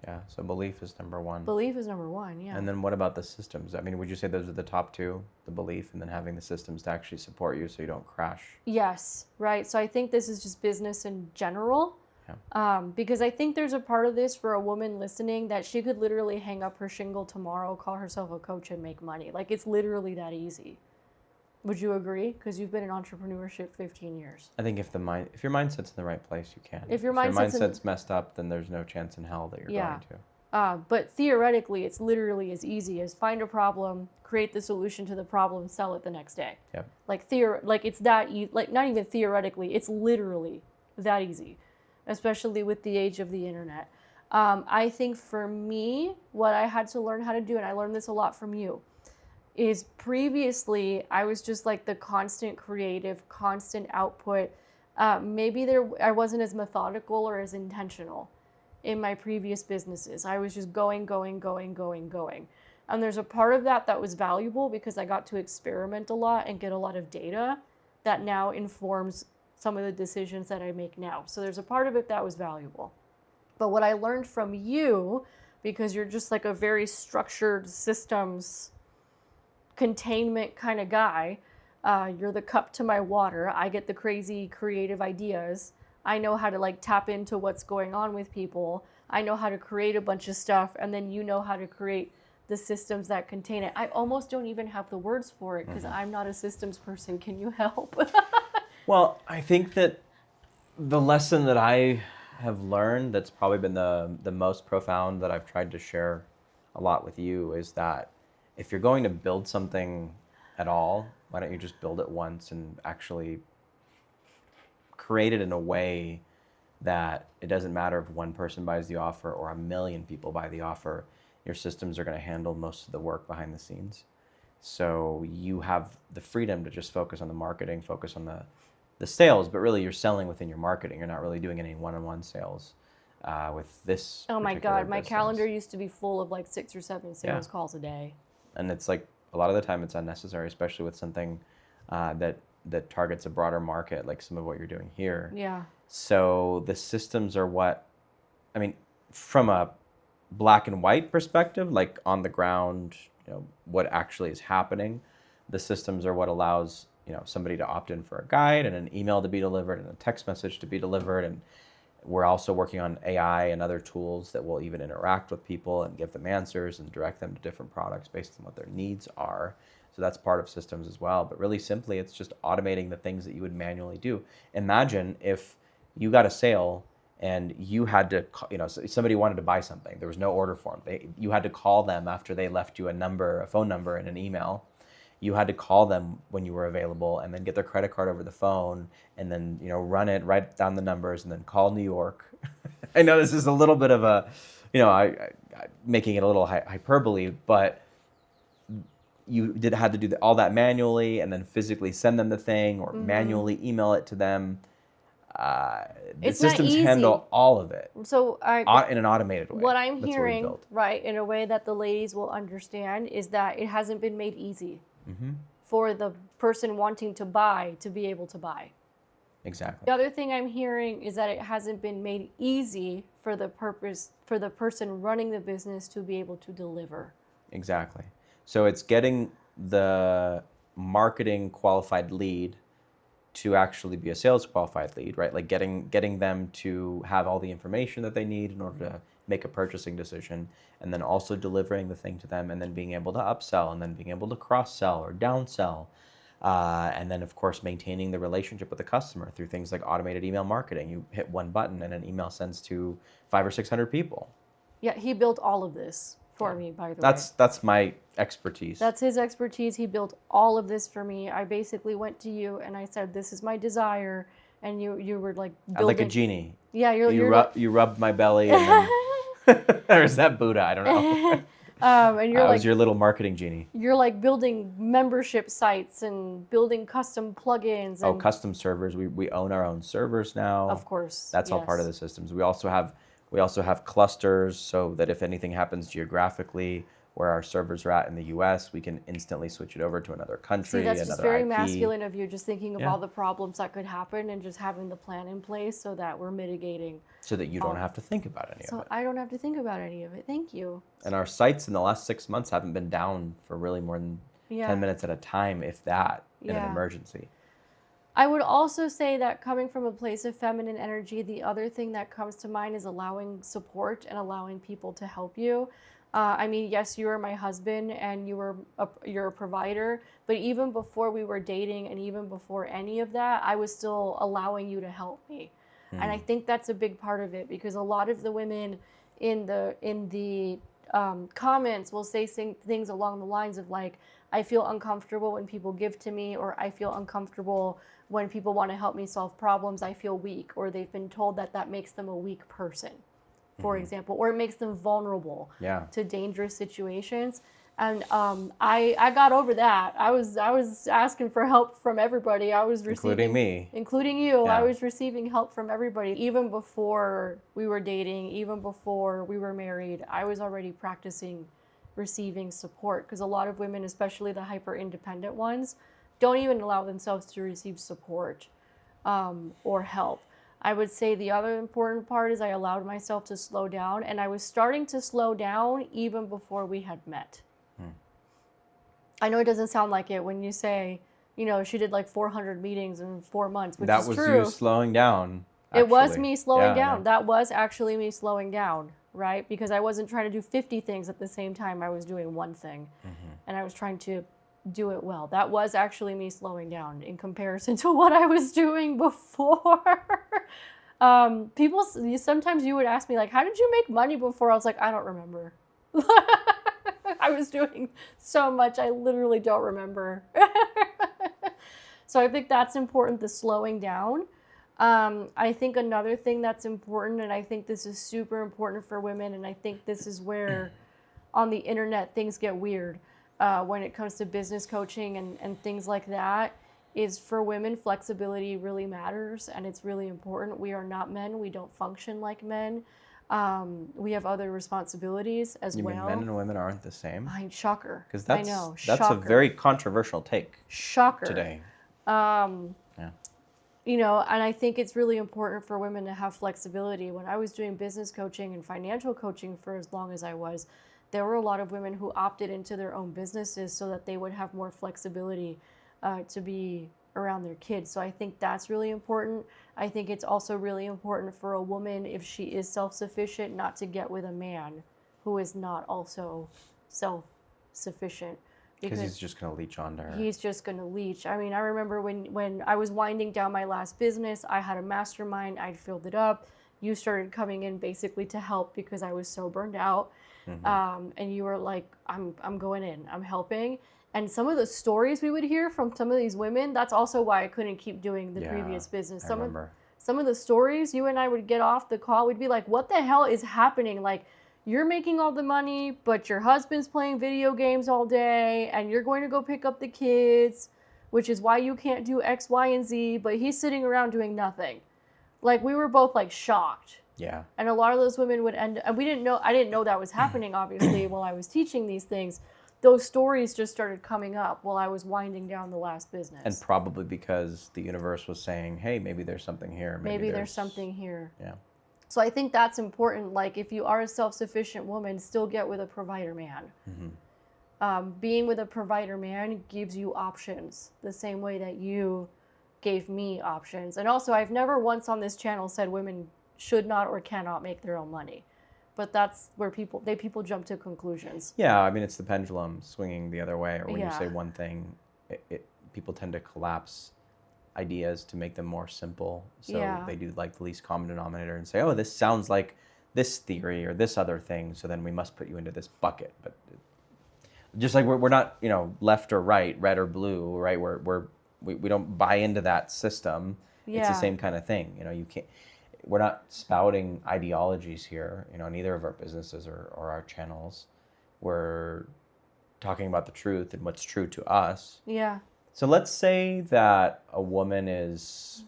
Yeah, so belief is number one. Belief is number one, yeah. And then what about the systems? I mean, would you say those are the top two, the belief and then having the systems to actually support you so you don't crash? Yes, right. So I think this is just business in general. Yeah. Because I think there's a part of this for a woman listening that she could literally hang up her shingle tomorrow, call herself a coach, and make money. Like, it's literally that easy. Would you agree? Because you've been in entrepreneurship 15 years. I think if your mindset's in the right place, you can. If your mindset's mindset's messed up, then there's no chance in hell that you're going to. But theoretically, it's literally as easy as find a problem, create the solution to the problem, sell it the next day. Yep. Like it's that like not even theoretically, it's literally that easy, especially with the age of the internet. I think for me, what I had to learn how to do, and I learned this a lot from you, is previously I was just like the constant creative, constant output. Maybe I wasn't as methodical or as intentional in my previous businesses. I was just going. And there's a part of that was valuable because I got to experiment a lot and get a lot of data that now informs some of the decisions that I make now. So there's a part of it that was valuable. But what I learned from you, because you're just like a very structured systems containment kind of guy, you're the cup to my water. I get the crazy creative ideas. I know how to like tap into what's going on with people. I know how to create a bunch of stuff, and then you know how to create the systems that contain it. I almost don't even have the words for it because I'm not a systems person. Can you help? Well, I think that the lesson that I have learned that's probably been the most profound that I've tried to share a lot with you is that if you're going to build something at all, why don't you just build it once and actually create it in a way that it doesn't matter if one person buys the offer or 1 million people buy the offer, your systems are going to handle most of the work behind the scenes. So you have the freedom to just focus on the marketing, focus on the sales, but really you're selling within your marketing. You're not really doing any one-on-one sales with this. Oh my God, my business. calendar used to be full of like 6 or 7 sales calls a day. And it's like a lot of the time it's unnecessary, especially with something that targets a broader market, like some of what you're doing here. Yeah. So the systems are what, I mean, from a black and white perspective, like on the ground, what actually is happening, the systems are what allows, somebody to opt in for a guide and an email to be delivered and a text message to be delivered. And We're also working on AI and other tools that will even interact with people and give them answers and direct them to different products based on what their needs are. So that's part of systems as well. But really simply, it's just automating the things that you would manually do. Imagine if you got a sale and you had to, somebody wanted to buy something. There was no order form. You had to call them after they left you a phone number and an email. You had to call them when you were available and then get their credit card over the phone and then, run it, write down the numbers and then call New York. I know this is a little bit of a, I making it a little hyperbole, but you had to do all that manually and then physically send them the thing or manually email it to them. The systems handle all of it so in an automated way. What I'm hearing, right, in a way that the ladies will understand, is that it hasn't been made easy for the person wanting to buy to be able to buy. Exactly. The other thing I'm hearing is that it hasn't been made easy for the person running the business to be able to deliver. Exactly. So it's getting the marketing qualified lead to actually be a sales qualified lead, right? Like getting them to have all the information that they need in order to make a purchasing decision, and then also delivering the thing to them, and then being able to upsell, and then being able to cross-sell or downsell. And then, of course, maintaining the relationship with the customer through things like automated email marketing. You hit one button and an email sends to 500 or 600 people. Yeah, he built all of this for me, by the way. That's my expertise. That's his expertise. He built all of this for me. I basically went to you and I said, "This is my desire," and you were like building. Like a genie. Yeah, you rubbed my belly, and then, or is that Buddha? I don't know. And you're I was your little marketing genie. You're like building membership sites and building custom plugins. And custom servers. We own our own servers now. Of course. That's all part of the systems. We also have clusters, so that if anything happens geographically where our servers are at in the US, we can instantly switch it over to another country. See, that's another just very IP. masculine of you, just thinking of all the problems that could happen and just having the plan in place so that we're mitigating. So that you don't have to think about any of it. So I don't have to think about any of it. Thank you. And our sites in the last 6 months haven't been down for really more than 10 minutes at a time, if that, in an emergency. I would also say that coming from a place of feminine energy, the other thing that comes to mind is allowing support and allowing people to help you. I mean, yes, you are my husband and you're a provider, but even before we were dating and even before any of that, I was still allowing you to help me. And I think that's a big part of it, because a lot of the women in the comments will say things along the lines of like, I feel uncomfortable when people give to me, or I feel uncomfortable when people want to help me solve problems. I feel weak, or they've been told that makes them a weak person, for example, or it makes them vulnerable to dangerous situations. And I got over that. I was asking for help from everybody. I was receiving, including you. I was receiving help from everybody. Even before we were dating, even before we were married, I was already practicing receiving support, because a lot of women, especially the hyper independent ones, don't even allow themselves to receive support or help. I would say the other important part is I allowed myself to slow down, and I was starting to slow down even before we had met. I know it doesn't sound like it when you say, she did like 400 meetings in 4 months, which is true. That was you slowing down. Actually. It was me slowing down. That was actually me slowing down, right? Because I wasn't trying to do 50 things at the same time. I was doing one thing, and I was trying to do it well. That was actually me slowing down in comparison to what I was doing before. Sometimes you would ask me like, how did you make money before? I was like, I don't remember. I was doing so much, I literally don't remember. So I think that's important, the slowing down. I think another thing that's important, and I think this is super important for women, and I think this is where on the internet things get weird when it comes to business coaching and things like that, is for women, flexibility really matters, and it's really important. We are not men. We don't function like men. We have other responsibilities as well. You mean men and women aren't the same? Shocker. Because that's a very controversial take. Shocker. Today. And I think it's really important for women to have flexibility. When I was doing business coaching and financial coaching for as long as I was, there were a lot of women who opted into their own businesses so that they would have more flexibility to be around their kids. So I think that's really important. I think it's also really important for a woman, if she is self-sufficient, not to get with a man who is not also self-sufficient. Because he's just going to leech onto her. He's just going to leech. I mean, I remember when I was winding down my last business, I had a mastermind, I'd filled it up. You started coming in basically to help because I was so burned out. And you were like, I'm going in, I'm helping. And some of the stories we would hear from some of these women, that's also why I couldn't keep doing the previous business. I remember. Some of the stories, you and I would get off the call, we'd be like, what the hell is happening? Like, you're making all the money, but your husband's playing video games all day, and you're going to go pick up the kids, which is why you can't do X, Y, and Z, but he's sitting around doing nothing. Like, we were both, like, shocked. Yeah. And a lot of those women would end, and I didn't know that was happening, obviously, while I was teaching these things. Those stories just started coming up while I was winding down the last business. And probably because the universe was saying, hey, maybe there's something here. Maybe there's something here. Yeah. So I think that's important. Like, if you are a self-sufficient woman, still get with a provider man. Being with a provider man gives you options the same way that you gave me options. And also, I've never once on this channel said women should not or cannot make their own money. But that's where people jump to conclusions. Yeah, I mean, it's the pendulum swinging the other way. Or when you Yeah. say one thing, people tend to collapse ideas to make them more simple. So Yeah. they do like the least common denominator and say, oh, this sounds like this theory or this other thing, so then we must put you into this bucket. But just like we're not, left or right, red or blue, right? We don't buy into that system. It's the Yeah. same kind of thing. You can't. We're not spouting ideologies here, neither of our businesses or our channels. We're talking about the truth and what's true to us. Yeah. So let's say that a woman is,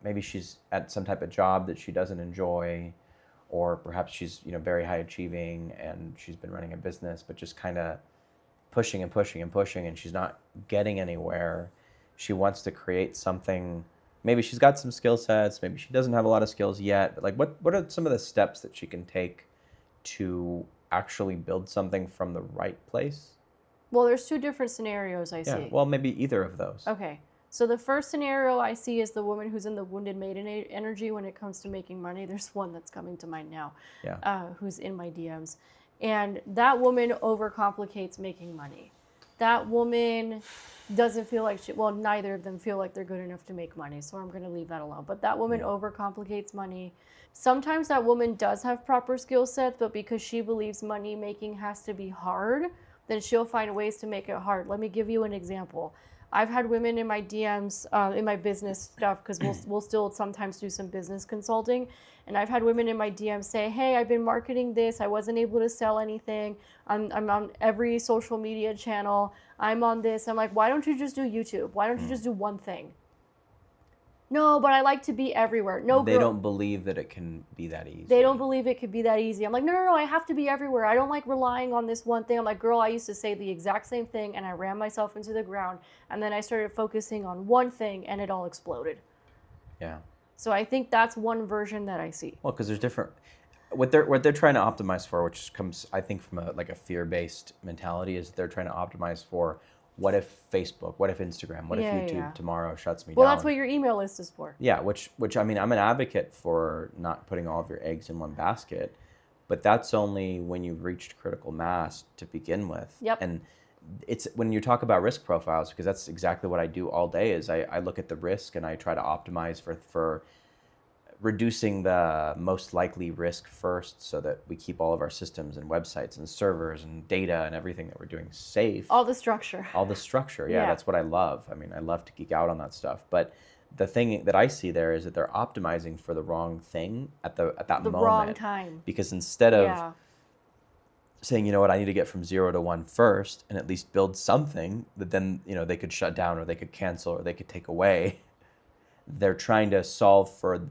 maybe she's at some type of job that she doesn't enjoy, or perhaps she's, very high achieving and she's been running a business, but just kind of pushing and pushing and pushing, and she's not getting anywhere. She wants to create something. Maybe she's got some skill sets, maybe she doesn't have a lot of skills yet, but like what are some of the steps that she can take to actually build something from the right place? Well, there's two different scenarios I see. Well, maybe either of those. Okay. So the first scenario I see is the woman who's in the wounded maiden energy when it comes to making money. There's one that's coming to mind now, who's in my DMs. And that woman overcomplicates making money. That woman doesn't feel like neither of them feel like they're good enough to make money, so I'm going to leave that alone. But that woman overcomplicates money. Sometimes that woman does have proper skill sets, but because she believes money making has to be hard, then she'll find ways to make it hard. Let me give you an example. I've had women in my DMs, in my business stuff, because we'll still sometimes do some business consulting, and I've had women in my DMs say, hey, I've been marketing this, I wasn't able to sell anything, I'm on every social media channel, I'm on this. I'm like, why don't you just do YouTube? Why don't you just do one thing? No, but I like to be everywhere. No, they don't believe that it can be that easy. They don't believe it could be that easy. I'm like, no, I have to be everywhere. I don't like relying on this one thing. I'm like, girl, I used to say the exact same thing and I ran myself into the ground. And then I started focusing on one thing and it all exploded. Yeah. So I think that's one version that I see. Well, because there's different, what they're trying to optimize for, which comes, I think, from a fear-based mentality, is they're trying to optimize for, what if Facebook, what if Instagram, what if YouTube tomorrow shuts me down? Well, that's what your email list is for. Yeah, which I mean, I'm an advocate for not putting all of your eggs in one basket, but that's only when you've reached critical mass to begin with. Yep. And it's when you talk about risk profiles, because that's exactly what I do all day, is I look at the risk and I try to optimize for reducing the most likely risk first, so that we keep all of our systems and websites and servers and data and everything that we're doing safe. All the structure. Yeah, that's what I love. I mean, I love to geek out on that stuff. But the thing that I see there is that they're optimizing for the wrong thing at that moment. The wrong time. Because instead of saying, you know what, I need to get from 0 to 1 first and at least build something that then, they could shut down or they could cancel or they could take away, they're trying to solve for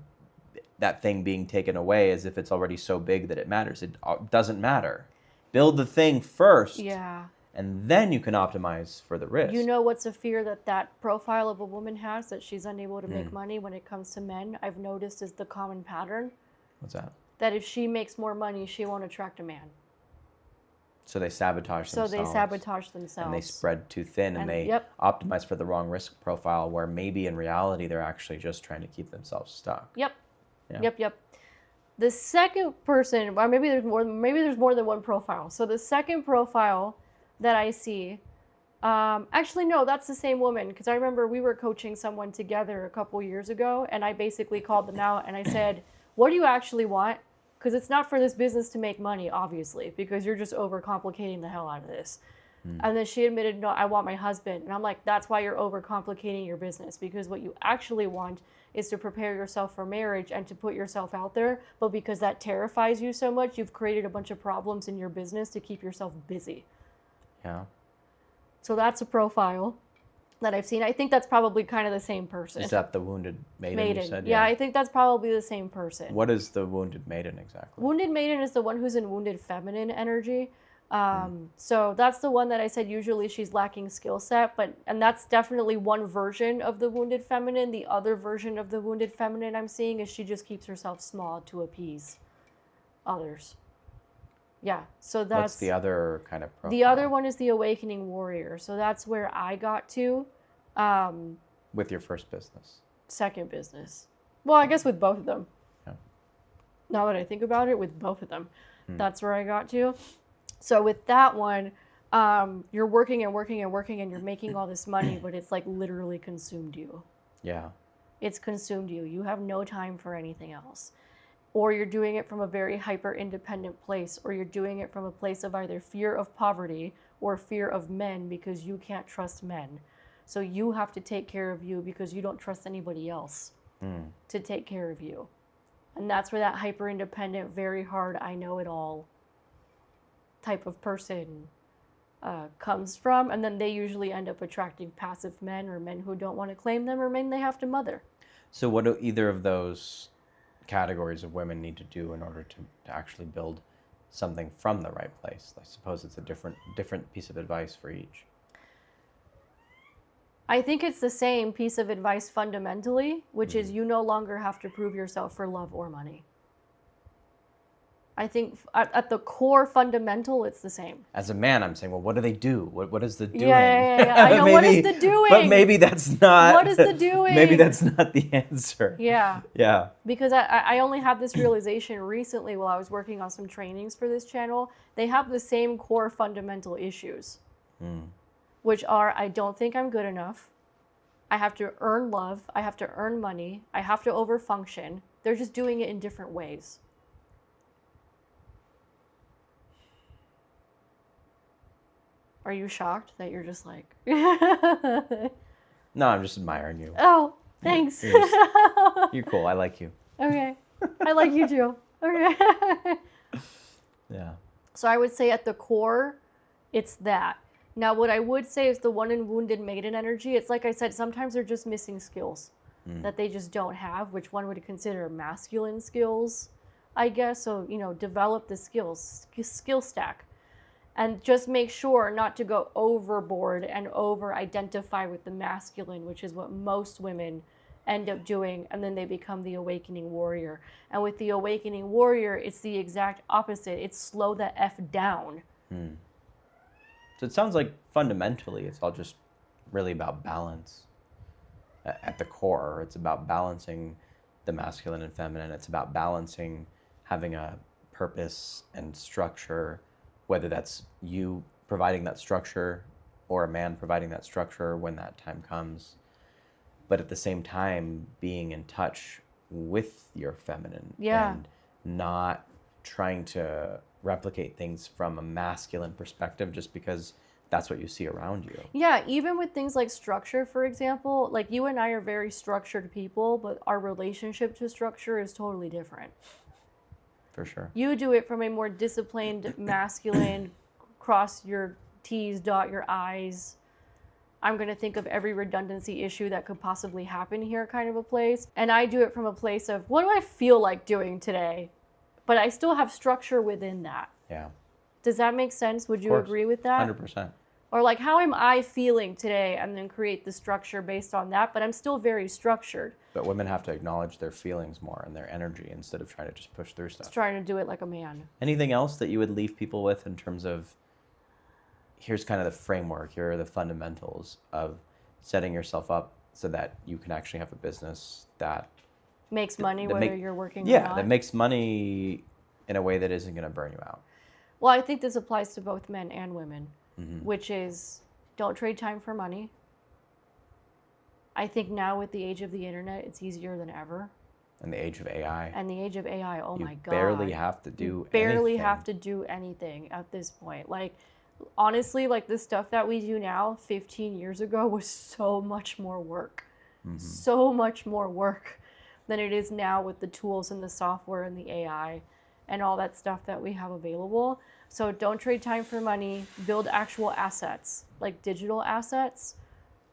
that thing being taken away as if it's already so big that it matters. It doesn't matter. Build the thing first. Yeah. And then you can optimize for the risk. You know what's a fear that profile of a woman has, that she's unable to make money when it comes to men? I've noticed is the common pattern. What's that? That if she makes more money, she won't attract a man. So they sabotage So themselves. they sabotage themselves. And they spread too thin, and they optimize for the wrong risk profile, where maybe in reality they're actually just trying to keep themselves stuck. Yep. Yeah. Yep. The second person, or maybe there's more than one profile. So the second profile that I see, actually no, that's the same woman, because I remember we were coaching someone together a couple years ago, and I basically called them out and I said, what do you actually want? Because it's not for this business to make money, obviously, because you're just overcomplicating the hell out of this. And then she admitted, no, I want my husband. And I'm like, that's why you're overcomplicating your business, because what you actually want is to prepare yourself for marriage and to put yourself out there. But because that terrifies you so much, you've created a bunch of problems in your business to keep yourself busy. Yeah. So that's a profile that I've seen. I think that's probably kind of the same person. Is that the wounded maiden, you said? Yeah, I think that's probably the same person. What is the wounded maiden exactly? Wounded maiden is the one who's in wounded feminine energy. So that's the one that I said usually she's lacking skill set, and that's definitely one version of the wounded feminine. The other version of the wounded feminine I'm seeing is she just keeps herself small to appease others. Yeah, so that's... What's the other kind of profile? The other one is the awakening warrior. So that's where I got to. With your first business? Second business. Well, I guess with both of them. Yeah. Now that I think about it, with both of them. That's where I got to. So with that one, you're working and you're making all this money, but it's like literally consumed you. Yeah. It's consumed you. You have no time for anything else. Or you're doing it from a very hyper-independent place, or you're doing it from a place of either fear of poverty or fear of men because you can't trust men. So you have to take care of you because you don't trust anybody else to take care of you. And that's where that hyper-independent, very hard, I know it all type of person comes from. And then they usually end up attracting passive men, or men who don't want to claim them, or men they have to mother. So what do either of those categories of women need to do in order to actually build something from the right place? I suppose it's a different piece of advice for each. I think it's the same piece of advice fundamentally, which is you no longer have to prove yourself for love or money. I think at the core fundamental, it's the same. As a man, I'm saying, well, what do they do? What is the doing? Yeah. I know, what is the doing? But maybe that's not... What is the doing? Maybe that's not the answer. Yeah. Yeah. Because I only had this realization recently while I was working on some trainings for this channel. They have the same core fundamental issues, which are, I don't think I'm good enough. I have to earn love. I have to earn money. I have to overfunction. They're just doing it in different ways. Are you shocked that you're just like... No, I'm just admiring you. Oh, thanks. You're cool. I like you. Okay. I like you too. Okay. Yeah. So I would say at the core, it's that. Now, what I would say is the one in wounded maiden energy, it's like I said, sometimes they're just missing skills that they just don't have, which one would consider masculine skills, I guess. So, develop the skill stack. And just make sure not to go overboard and over-identify with the masculine, which is what most women end up doing, and then they become the awakening warrior. And with the awakening warrior, it's the exact opposite. It's slow the F down. So it sounds like fundamentally it's all just really about balance. At the core, it's about balancing the masculine and feminine. It's about balancing having a purpose and structure, whether that's you providing that structure or a man providing that structure when that time comes. But at the same time, being in touch with your feminine and not trying to replicate things from a masculine perspective just because that's what you see around you. Yeah, even with things like structure, for example, like you and I are very structured people, but our relationship to structure is totally different. For sure. You do it from a more disciplined, masculine, cross your T's, dot your I's. I'm going to think of every redundancy issue that could possibly happen here kind of a place. And I do it from a place of, what do I feel like doing today? But I still have structure within that. Yeah. Does that make sense? Would you agree with that? 100%. Or like, how am I feeling today? And then create the structure based on that. But I'm still very structured. But women have to acknowledge their feelings more and their energy instead of trying to just push through stuff. Just trying to do it like a man. Anything else that you would leave people with in terms of here's kind of the framework, here are the fundamentals of setting yourself up so that you can actually have a business that makes money whether you're working or yeah, not. that makes money in a way that isn't going to burn you out. Well, I think this applies to both men and women, which is don't trade time for money. I think now with the age of the internet, it's easier than ever. And the age of AI. And the age of AI, oh my God. You barely have to do barely anything. have to do anything at this point. Like, honestly, like the stuff that we do now 15 years ago was so much more work. So much more work than it is now with the tools and the software and the AI and all that stuff that we have available. So don't trade time for money. Build actual assets, like digital assets.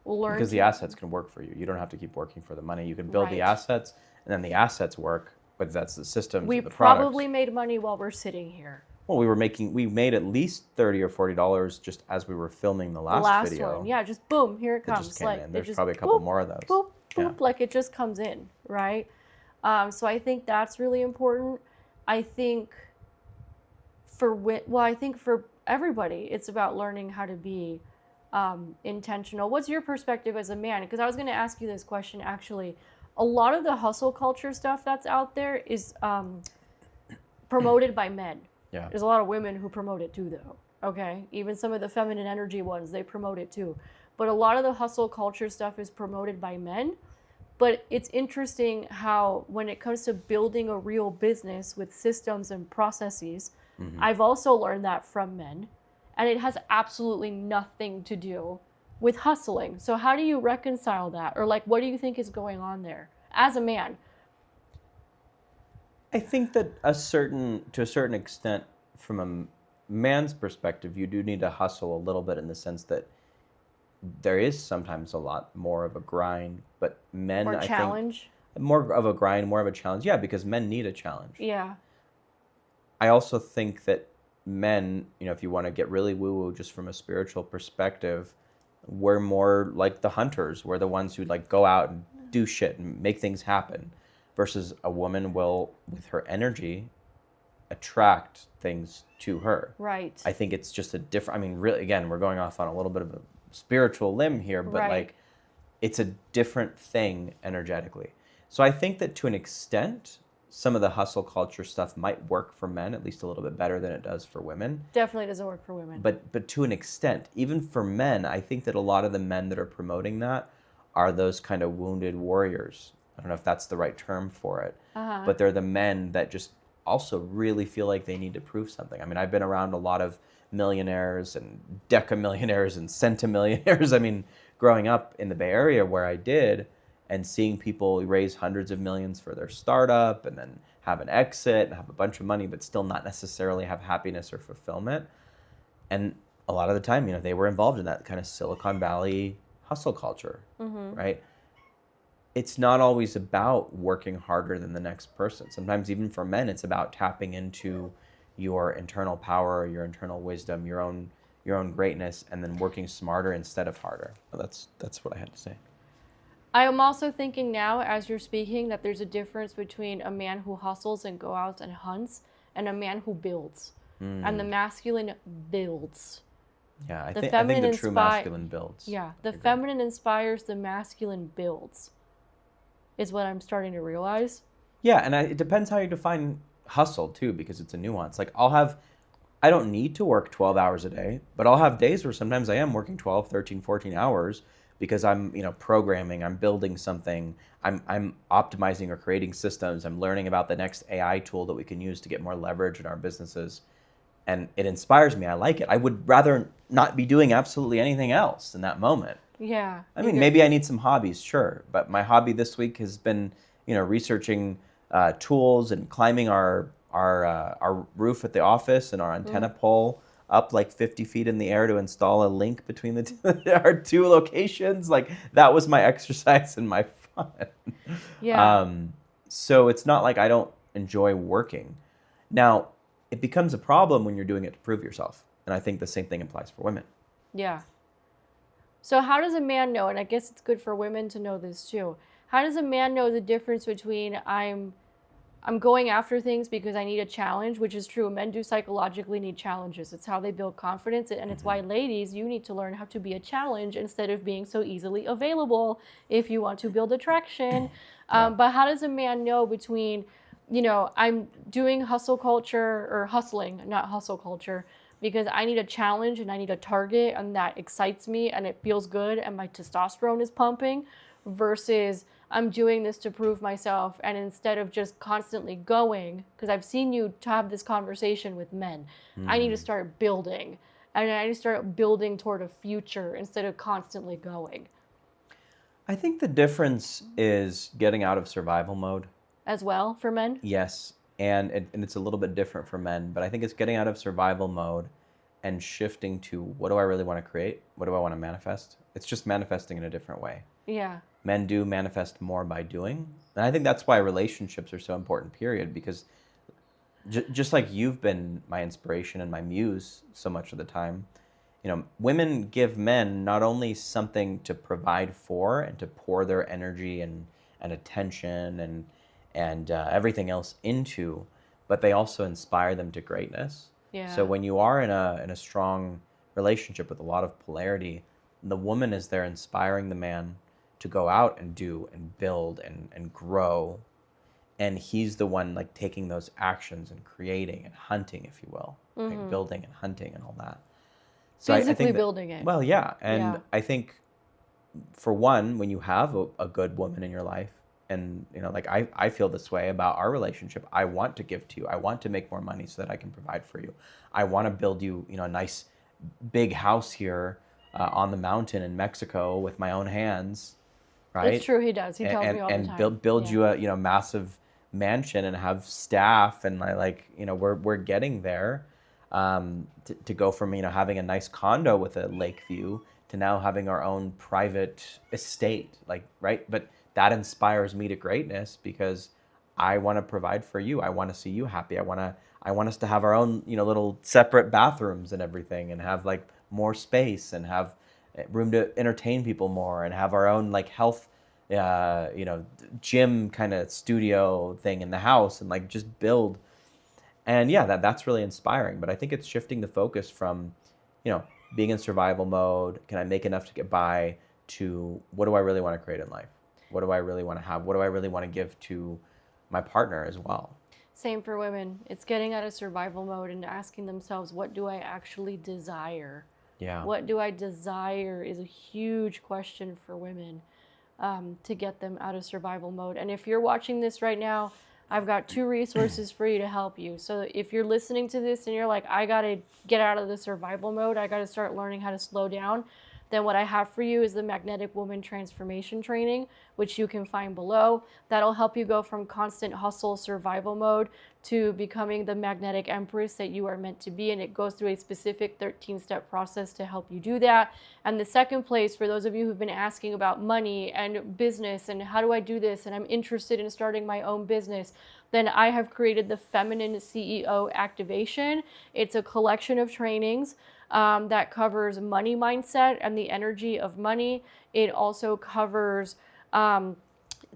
Learn because the assets can work for you. You don't have to keep working for the money. You can build the assets, and then the assets work, whether that's the systems or the products. We probably made money while we're sitting here. Well, we made at least $30 or $40 just as we were filming the last video. One. Yeah, just boom, here it comes. It just came in. There's probably a couple more of those. Boop, boop, like it just comes in, right? So I think that's really important. I think I think for everybody, it's about learning how to be intentional. What's your perspective as a man? Because I was going to ask you this question actually. A lot of the hustle culture stuff that's out there is promoted by men. Yeah. There's a lot of women who promote it too, though. Okay, even some of the feminine energy ones, they promote it too. But a lot of the hustle culture stuff is promoted by men. But it's interesting how when it comes to building a real business with systems and processes, I've also learned that from men. And it has absolutely nothing to do with hustling. So how do you reconcile that? Or like, what do you think is going on there as a man? I think that to a certain extent, from a man's perspective, you do need to hustle a little bit in the sense that there is sometimes a lot more of a grind, but men, or challenge. More of a grind, more of a challenge. Yeah, because men need a challenge. Yeah. I also think that men, if you want to get really woo-woo just from a spiritual perspective, we're more like the hunters. We're the ones who like go out and do shit and make things happen, versus a woman will, with her energy, attract things to her. Right. I think it's just a different, really, again, we're going off on a little bit of a spiritual limb here, but like it's a different thing energetically. So I think that to an extent, some of the hustle culture stuff might work for men, at least a little bit better than it does for women. Definitely doesn't work for women. But to an extent, even for men, I think that a lot of the men that are promoting that are those kind of wounded warriors. I don't know if that's the right term for it, but they're the men that just also really feel like they need to prove something. I mean, I've been around a lot of millionaires and decamillionaires and centimillionaires. I mean, growing up in the Bay Area where I did, and seeing people raise hundreds of millions for their startup and then have an exit and have a bunch of money, but still not necessarily have happiness or fulfillment. And a lot of the time, they were involved in that kind of Silicon Valley hustle culture, right? It's not always about working harder than the next person. Sometimes even for men, it's about tapping into your internal power, your internal wisdom, your own greatness, and then working smarter instead of harder. That's what I had to say. I am also thinking now, as you're speaking, that there's a difference between a man who hustles and go out and hunts and a man who builds. And the masculine builds. Yeah, I think the true masculine builds. Yeah, the feminine inspires, the masculine builds, is what I'm starting to realize. Yeah, and it depends how you define hustle too, because it's a nuance. Like I don't need to work 12 hours a day, but I'll have days where sometimes I am working 12, 13, 14 hours because I'm, programming, I'm building something, I'm optimizing or creating systems, I'm learning about the next AI tool that we can use to get more leverage in our businesses. And it inspires me. I like it. I would rather not be doing absolutely anything else in that moment. Yeah. I mean, maybe I need some hobbies, sure. But my hobby this week has been, researching tools and climbing our roof at the office and our antenna pole up like 50 feet in the air to install a link between our two locations. Like that was my exercise and my fun. Yeah. So it's not like I don't enjoy working. Now, it becomes a problem when you're doing it to prove yourself. And I think the same thing applies for women. Yeah. So how does a man know, and I guess it's good for women to know this too, how does a man know the difference between I'm I'm going after things because I need a challenge, which is true. Men do psychologically need challenges. It's how they build confidence. And it's why, ladies, you need to learn how to be a challenge instead of being so easily available if you want to build attraction. Yeah. But how does a man know between, I'm doing hustle culture or hustling, not hustle culture, because I need a challenge and I need a target and that excites me and it feels good and my testosterone is pumping, versus I'm doing this to prove myself, and instead of just constantly going, because I've seen you have this conversation with men, I need to start building, and I need to start building toward a future instead of constantly going. I think the difference is getting out of survival mode. As well for men? Yes, and it's a little bit different for men, but I think it's getting out of survival mode and shifting to, what do I really want to create? What do I want to manifest? It's just manifesting in a different way. Yeah. Men do manifest more by doing. And I think that's why relationships are so important, period, because just like you've been my inspiration and my muse so much of the time, women give men not only something to provide for and to pour their energy and attention and everything else into, but they also inspire them to greatness. Yeah. So when you are in a strong relationship with a lot of polarity, the woman is there inspiring the man to go out and do and build and grow, and he's the one like taking those actions and creating and hunting, if you will, like building and hunting and all that. So physically I think building it. Well, yeah, and I think for one, when you have a good woman in your life, and like I feel this way about our relationship. I want to give to you. I want to make more money so that I can provide for you. I want to build you, a nice big house here on the mountain in Mexico with my own hands. Right? It's true, he does. He tells me all the time. And build you a massive mansion and have staff, and we're getting there, to go from having a nice condo with a lake view to now having our own private estate, right? But that inspires me to greatness because I want to provide for you. I want to see you happy. I want us to have our own little separate bathrooms and everything, and have like more space and have room to entertain people more, and have our own like health gym kind of studio thing in the house, and like just build. And yeah, that's really inspiring. But I think it's shifting the focus from being in survival mode, can I make enough to get by, to what do I really want to create in life? What do I really want to have? What do I really want to give to my partner as well? Same for women. It's getting out of survival mode and asking themselves, what do I actually desire? Yeah. What do I desire is a huge question for women, to get them out of survival mode. And if you're watching this right now, I've got 2 resources for you to help you. So if you're listening to this and you're like, I got to get out of the survival mode, I got to start learning how to slow down, then what I have for you is the Magnetic Woman Transformation Training, which you can find below. That'll help you go from constant hustle survival mode to becoming the magnetic empress that you are meant to be. And it goes through a specific 13-step process to help you do that. And the second place, for those of you who've been asking about money and business and how do I do this, and I'm interested in starting my own business, then I have created the Feminine CEO Activation. It's a collection of trainings that covers money mindset and the energy of money. It also covers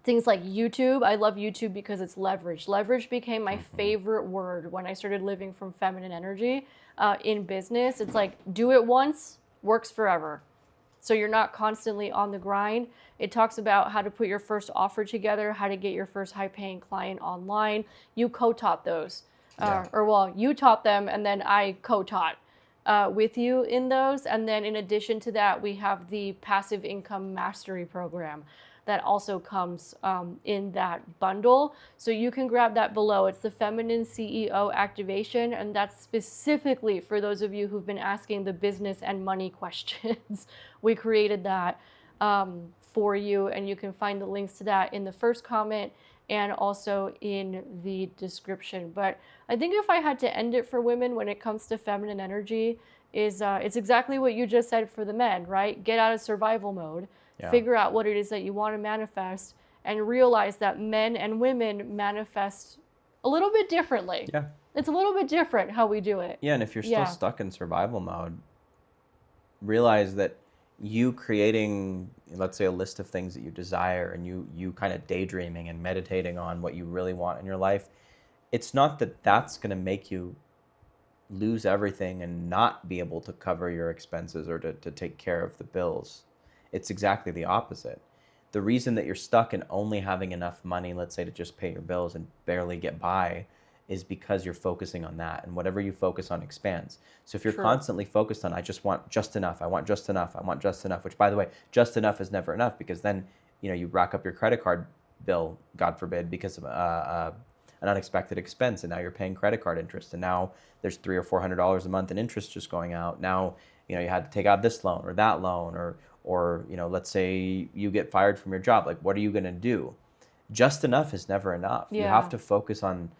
things like YouTube. I love YouTube because it's leverage. Leverage became my favorite word when I started living from feminine energy in business. It's like, do it once, works forever. So you're not constantly on the grind. It talks about how to put your first offer together, how to get your first high-paying client online. You co-taught those. You taught them, and then I co-taught with you in those. And then in addition to that, we have the Passive Income Mastery Program that also comes in that bundle. So you can grab that below. It's the Feminine CEO Activation, and that's specifically for those of you who've been asking the business and money questions. We created that for you, and you can find the links to that in the first comment and also in the description. But I think if I had to end it for women when it comes to feminine energy, is it's exactly what you just said for the men, right? Get out of survival mode. Yeah. Figure out what it is that you want to manifest, and realize that men and women manifest a little bit differently. Yeah. It's a little bit different how we do it. Yeah, and if you're still stuck in survival mode, realize that you creating, let's say, a list of things that you desire, and you kind of daydreaming and meditating on what you really want in your life, it's not that that's going to make you lose everything and not be able to cover your expenses or to take care of the bills. It's exactly the opposite. The reason that you're stuck in only having enough money, let's say, to just pay your bills and barely get by, is because you're focusing on that. And whatever you focus on expands. So if you're True. constantly focused on, I just want just enough, I want just enough, I want just enough, which, by the way, just enough is never enough, because then, you rack up your credit card bill, God forbid, because of an unexpected expense, and now you're paying credit card interest, and now there's $300 or $400 a month in interest just going out. Now, you had to take out this loan or that loan, or let's say you get fired from your job. Like, what are you going to do? Just enough is never enough. You have to focus on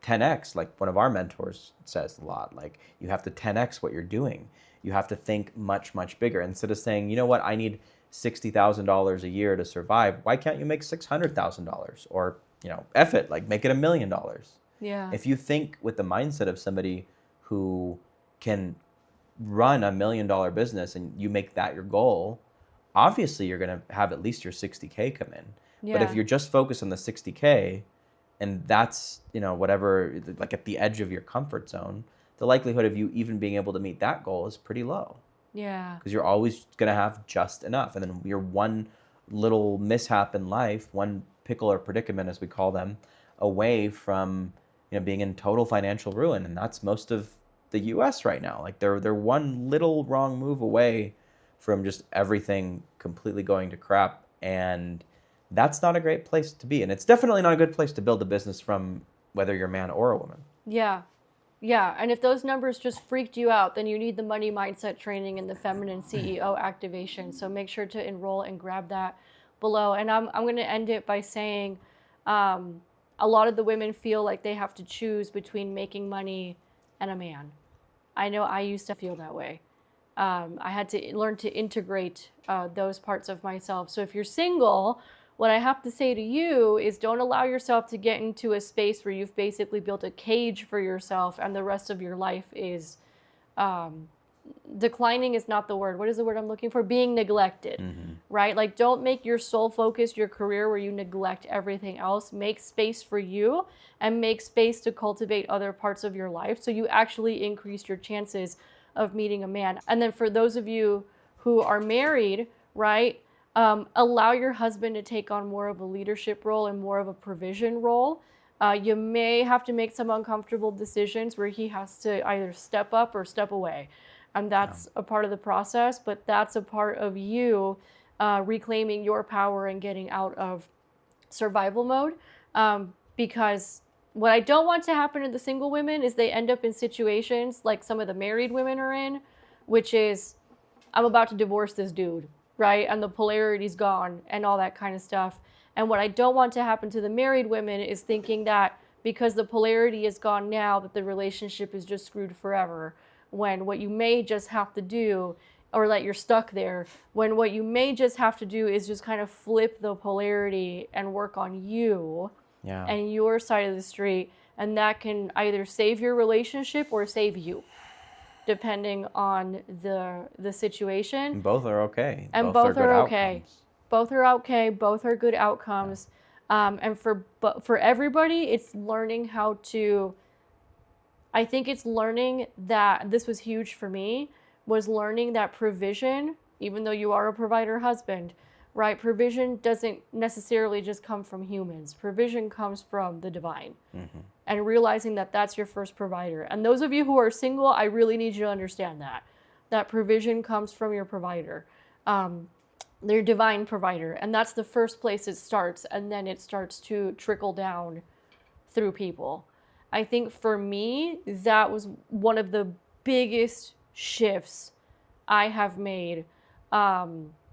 10x, like one of our mentors says a lot. Like, you have to 10x what you're doing. You have to think much, much bigger. Instead of saying, you know what, I need $60,000 a year to survive. Why can't you make $600,000? Or, F it, like, make it $1 million. Yeah. If you think with the mindset of somebody who can run $1 million business and you make that your goal, obviously you're going to have at least your 60K come in. But if you're just focused on the 60K, and that's, whatever, like at the edge of your comfort zone, the likelihood of you even being able to meet that goal is pretty low. Yeah. Because you're always going to have just enough. And then your one little mishap in life, one pickle or predicament, as we call them, away from, being in total financial ruin. And that's most of the US right now. Like, they're one little wrong move away from just everything completely going to crap. And that's not a great place to be. And it's definitely not a good place to build a business from, whether you're a man or a woman. Yeah. Yeah. And if those numbers just freaked you out, then you need the money mindset training and the feminine CEO activation. So make sure to enroll and grab that below. And I'm going to end it by saying a lot of the women feel like they have to choose between making money and a man. I know I used to feel that way. I had to learn to integrate those parts of myself. So if you're single, what I have to say to you is, don't allow yourself to get into a space where you've basically built a cage for yourself and the rest of your life is declining is not the word. What is the word I'm looking for? Being neglected, right? Like, don't make your sole focus your career where you neglect everything else. Make space for you and make space to cultivate other parts of your life so you actually increase your chances of meeting a man. And then for those of you who are married, right? Allow your husband to take on more of a leadership role and more of a provision role. You may have to make some uncomfortable decisions where he has to either step up or step away. And that's a part of the process, but that's a part of you reclaiming your power and getting out of survival mode. Because what I don't want to happen to the single women is they end up in situations like some of the married women are in, which is, I'm about to divorce this dude, right? And the polarity's gone and all that kind of stuff. And what I don't want to happen to the married women is thinking that because the polarity is gone now, that the relationship is just screwed forever. When what you may just have to do, or that you're stuck there, when what you may just have to do is just kind of flip the polarity and work on you and your side of the street. And that can either save your relationship or save you, depending on the situation. And both are okay. And both are okay. Outcomes. Both are okay. Both are good outcomes. And for everybody, it's learning how to, I think it's learning that, this was huge for me, was learning that provision, even though you are a provider husband, right? Provision doesn't necessarily just come from humans. Provision comes from the divine. And realizing that that's your first provider. And those of you who are single, I really need you to understand that provision comes from your provider, their divine provider. And that's the first place it starts. And then it starts to trickle down through people. I think for me, that was one of the biggest shifts I have made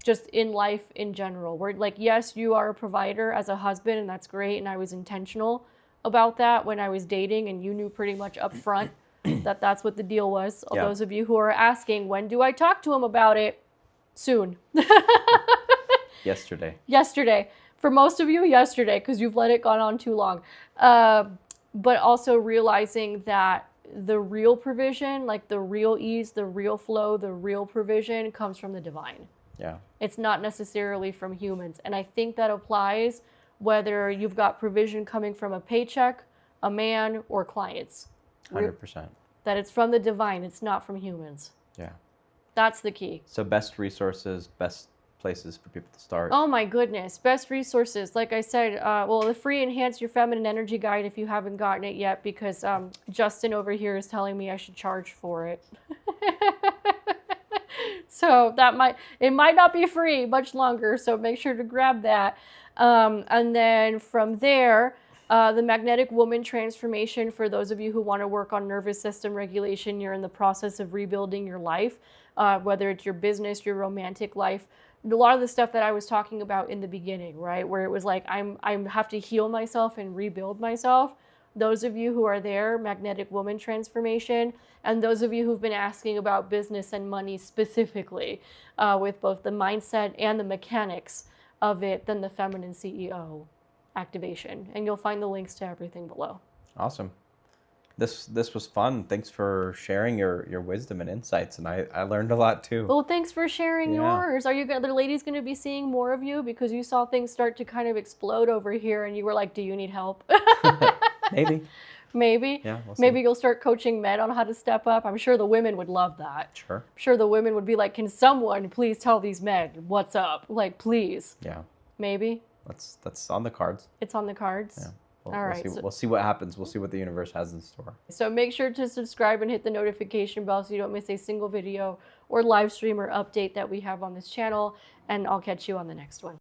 just in life in general. Where, like, yes, you are a provider as a husband, and that's great. And I was intentional about that when I was dating, and you knew pretty much up front that that's what the deal was. All those of you who are asking, when do I talk to him about it? Soon. Yesterday. For most of you, yesterday, because you've let it go on too long. But also realizing that the real provision, like the real ease, the real flow, the real provision comes from the divine. Yeah. It's not necessarily from humans. And I think that applies whether you've got provision coming from a paycheck, a man, or clients. 100%. That it's from the divine, it's not from humans. Yeah. That's the key. So best resources, best places for people to start. Oh my goodness. Best resources. Like I said, well, the free Enhance Your Feminine Energy Guide if you haven't gotten it yet, because Justin over here is telling me I should charge for it. So it might not be free much longer, so make sure to grab that. And then from there, the Magnetic Woman Transformation, for those of you who want to work on nervous system regulation, you're in the process of rebuilding your life, whether it's your business, your romantic life. A lot of the stuff that I was talking about in the beginning, right? Where it was like, I have to heal myself and rebuild myself. Those of you who are there, Magnetic Woman Transformation, and those of you who've been asking about business and money specifically, with both the mindset and the mechanics of it, then the Feminine CEO activation. And you'll find the links to everything below. Awesome. This was fun. Thanks for sharing your wisdom and insights, and I learned a lot too. Well, thanks for sharing yours. Are you the ladies going to be seeing more of you because you saw things start to kind of explode over here, and you were like, "Do you need help?" Maybe. Maybe. Yeah, we'll see. Maybe you'll start coaching men on how to step up. I'm sure the women would love that. Sure. I'm sure the women would be like, "Can someone please tell these men what's up?" Like, please. Yeah. Maybe. That's on the cards. It's on the cards. Yeah. All right. We'll see what happens. We'll see what the universe has in store. So make sure to subscribe and hit the notification bell so you don't miss a single video or live stream or update that we have on this channel. And I'll catch you on the next one.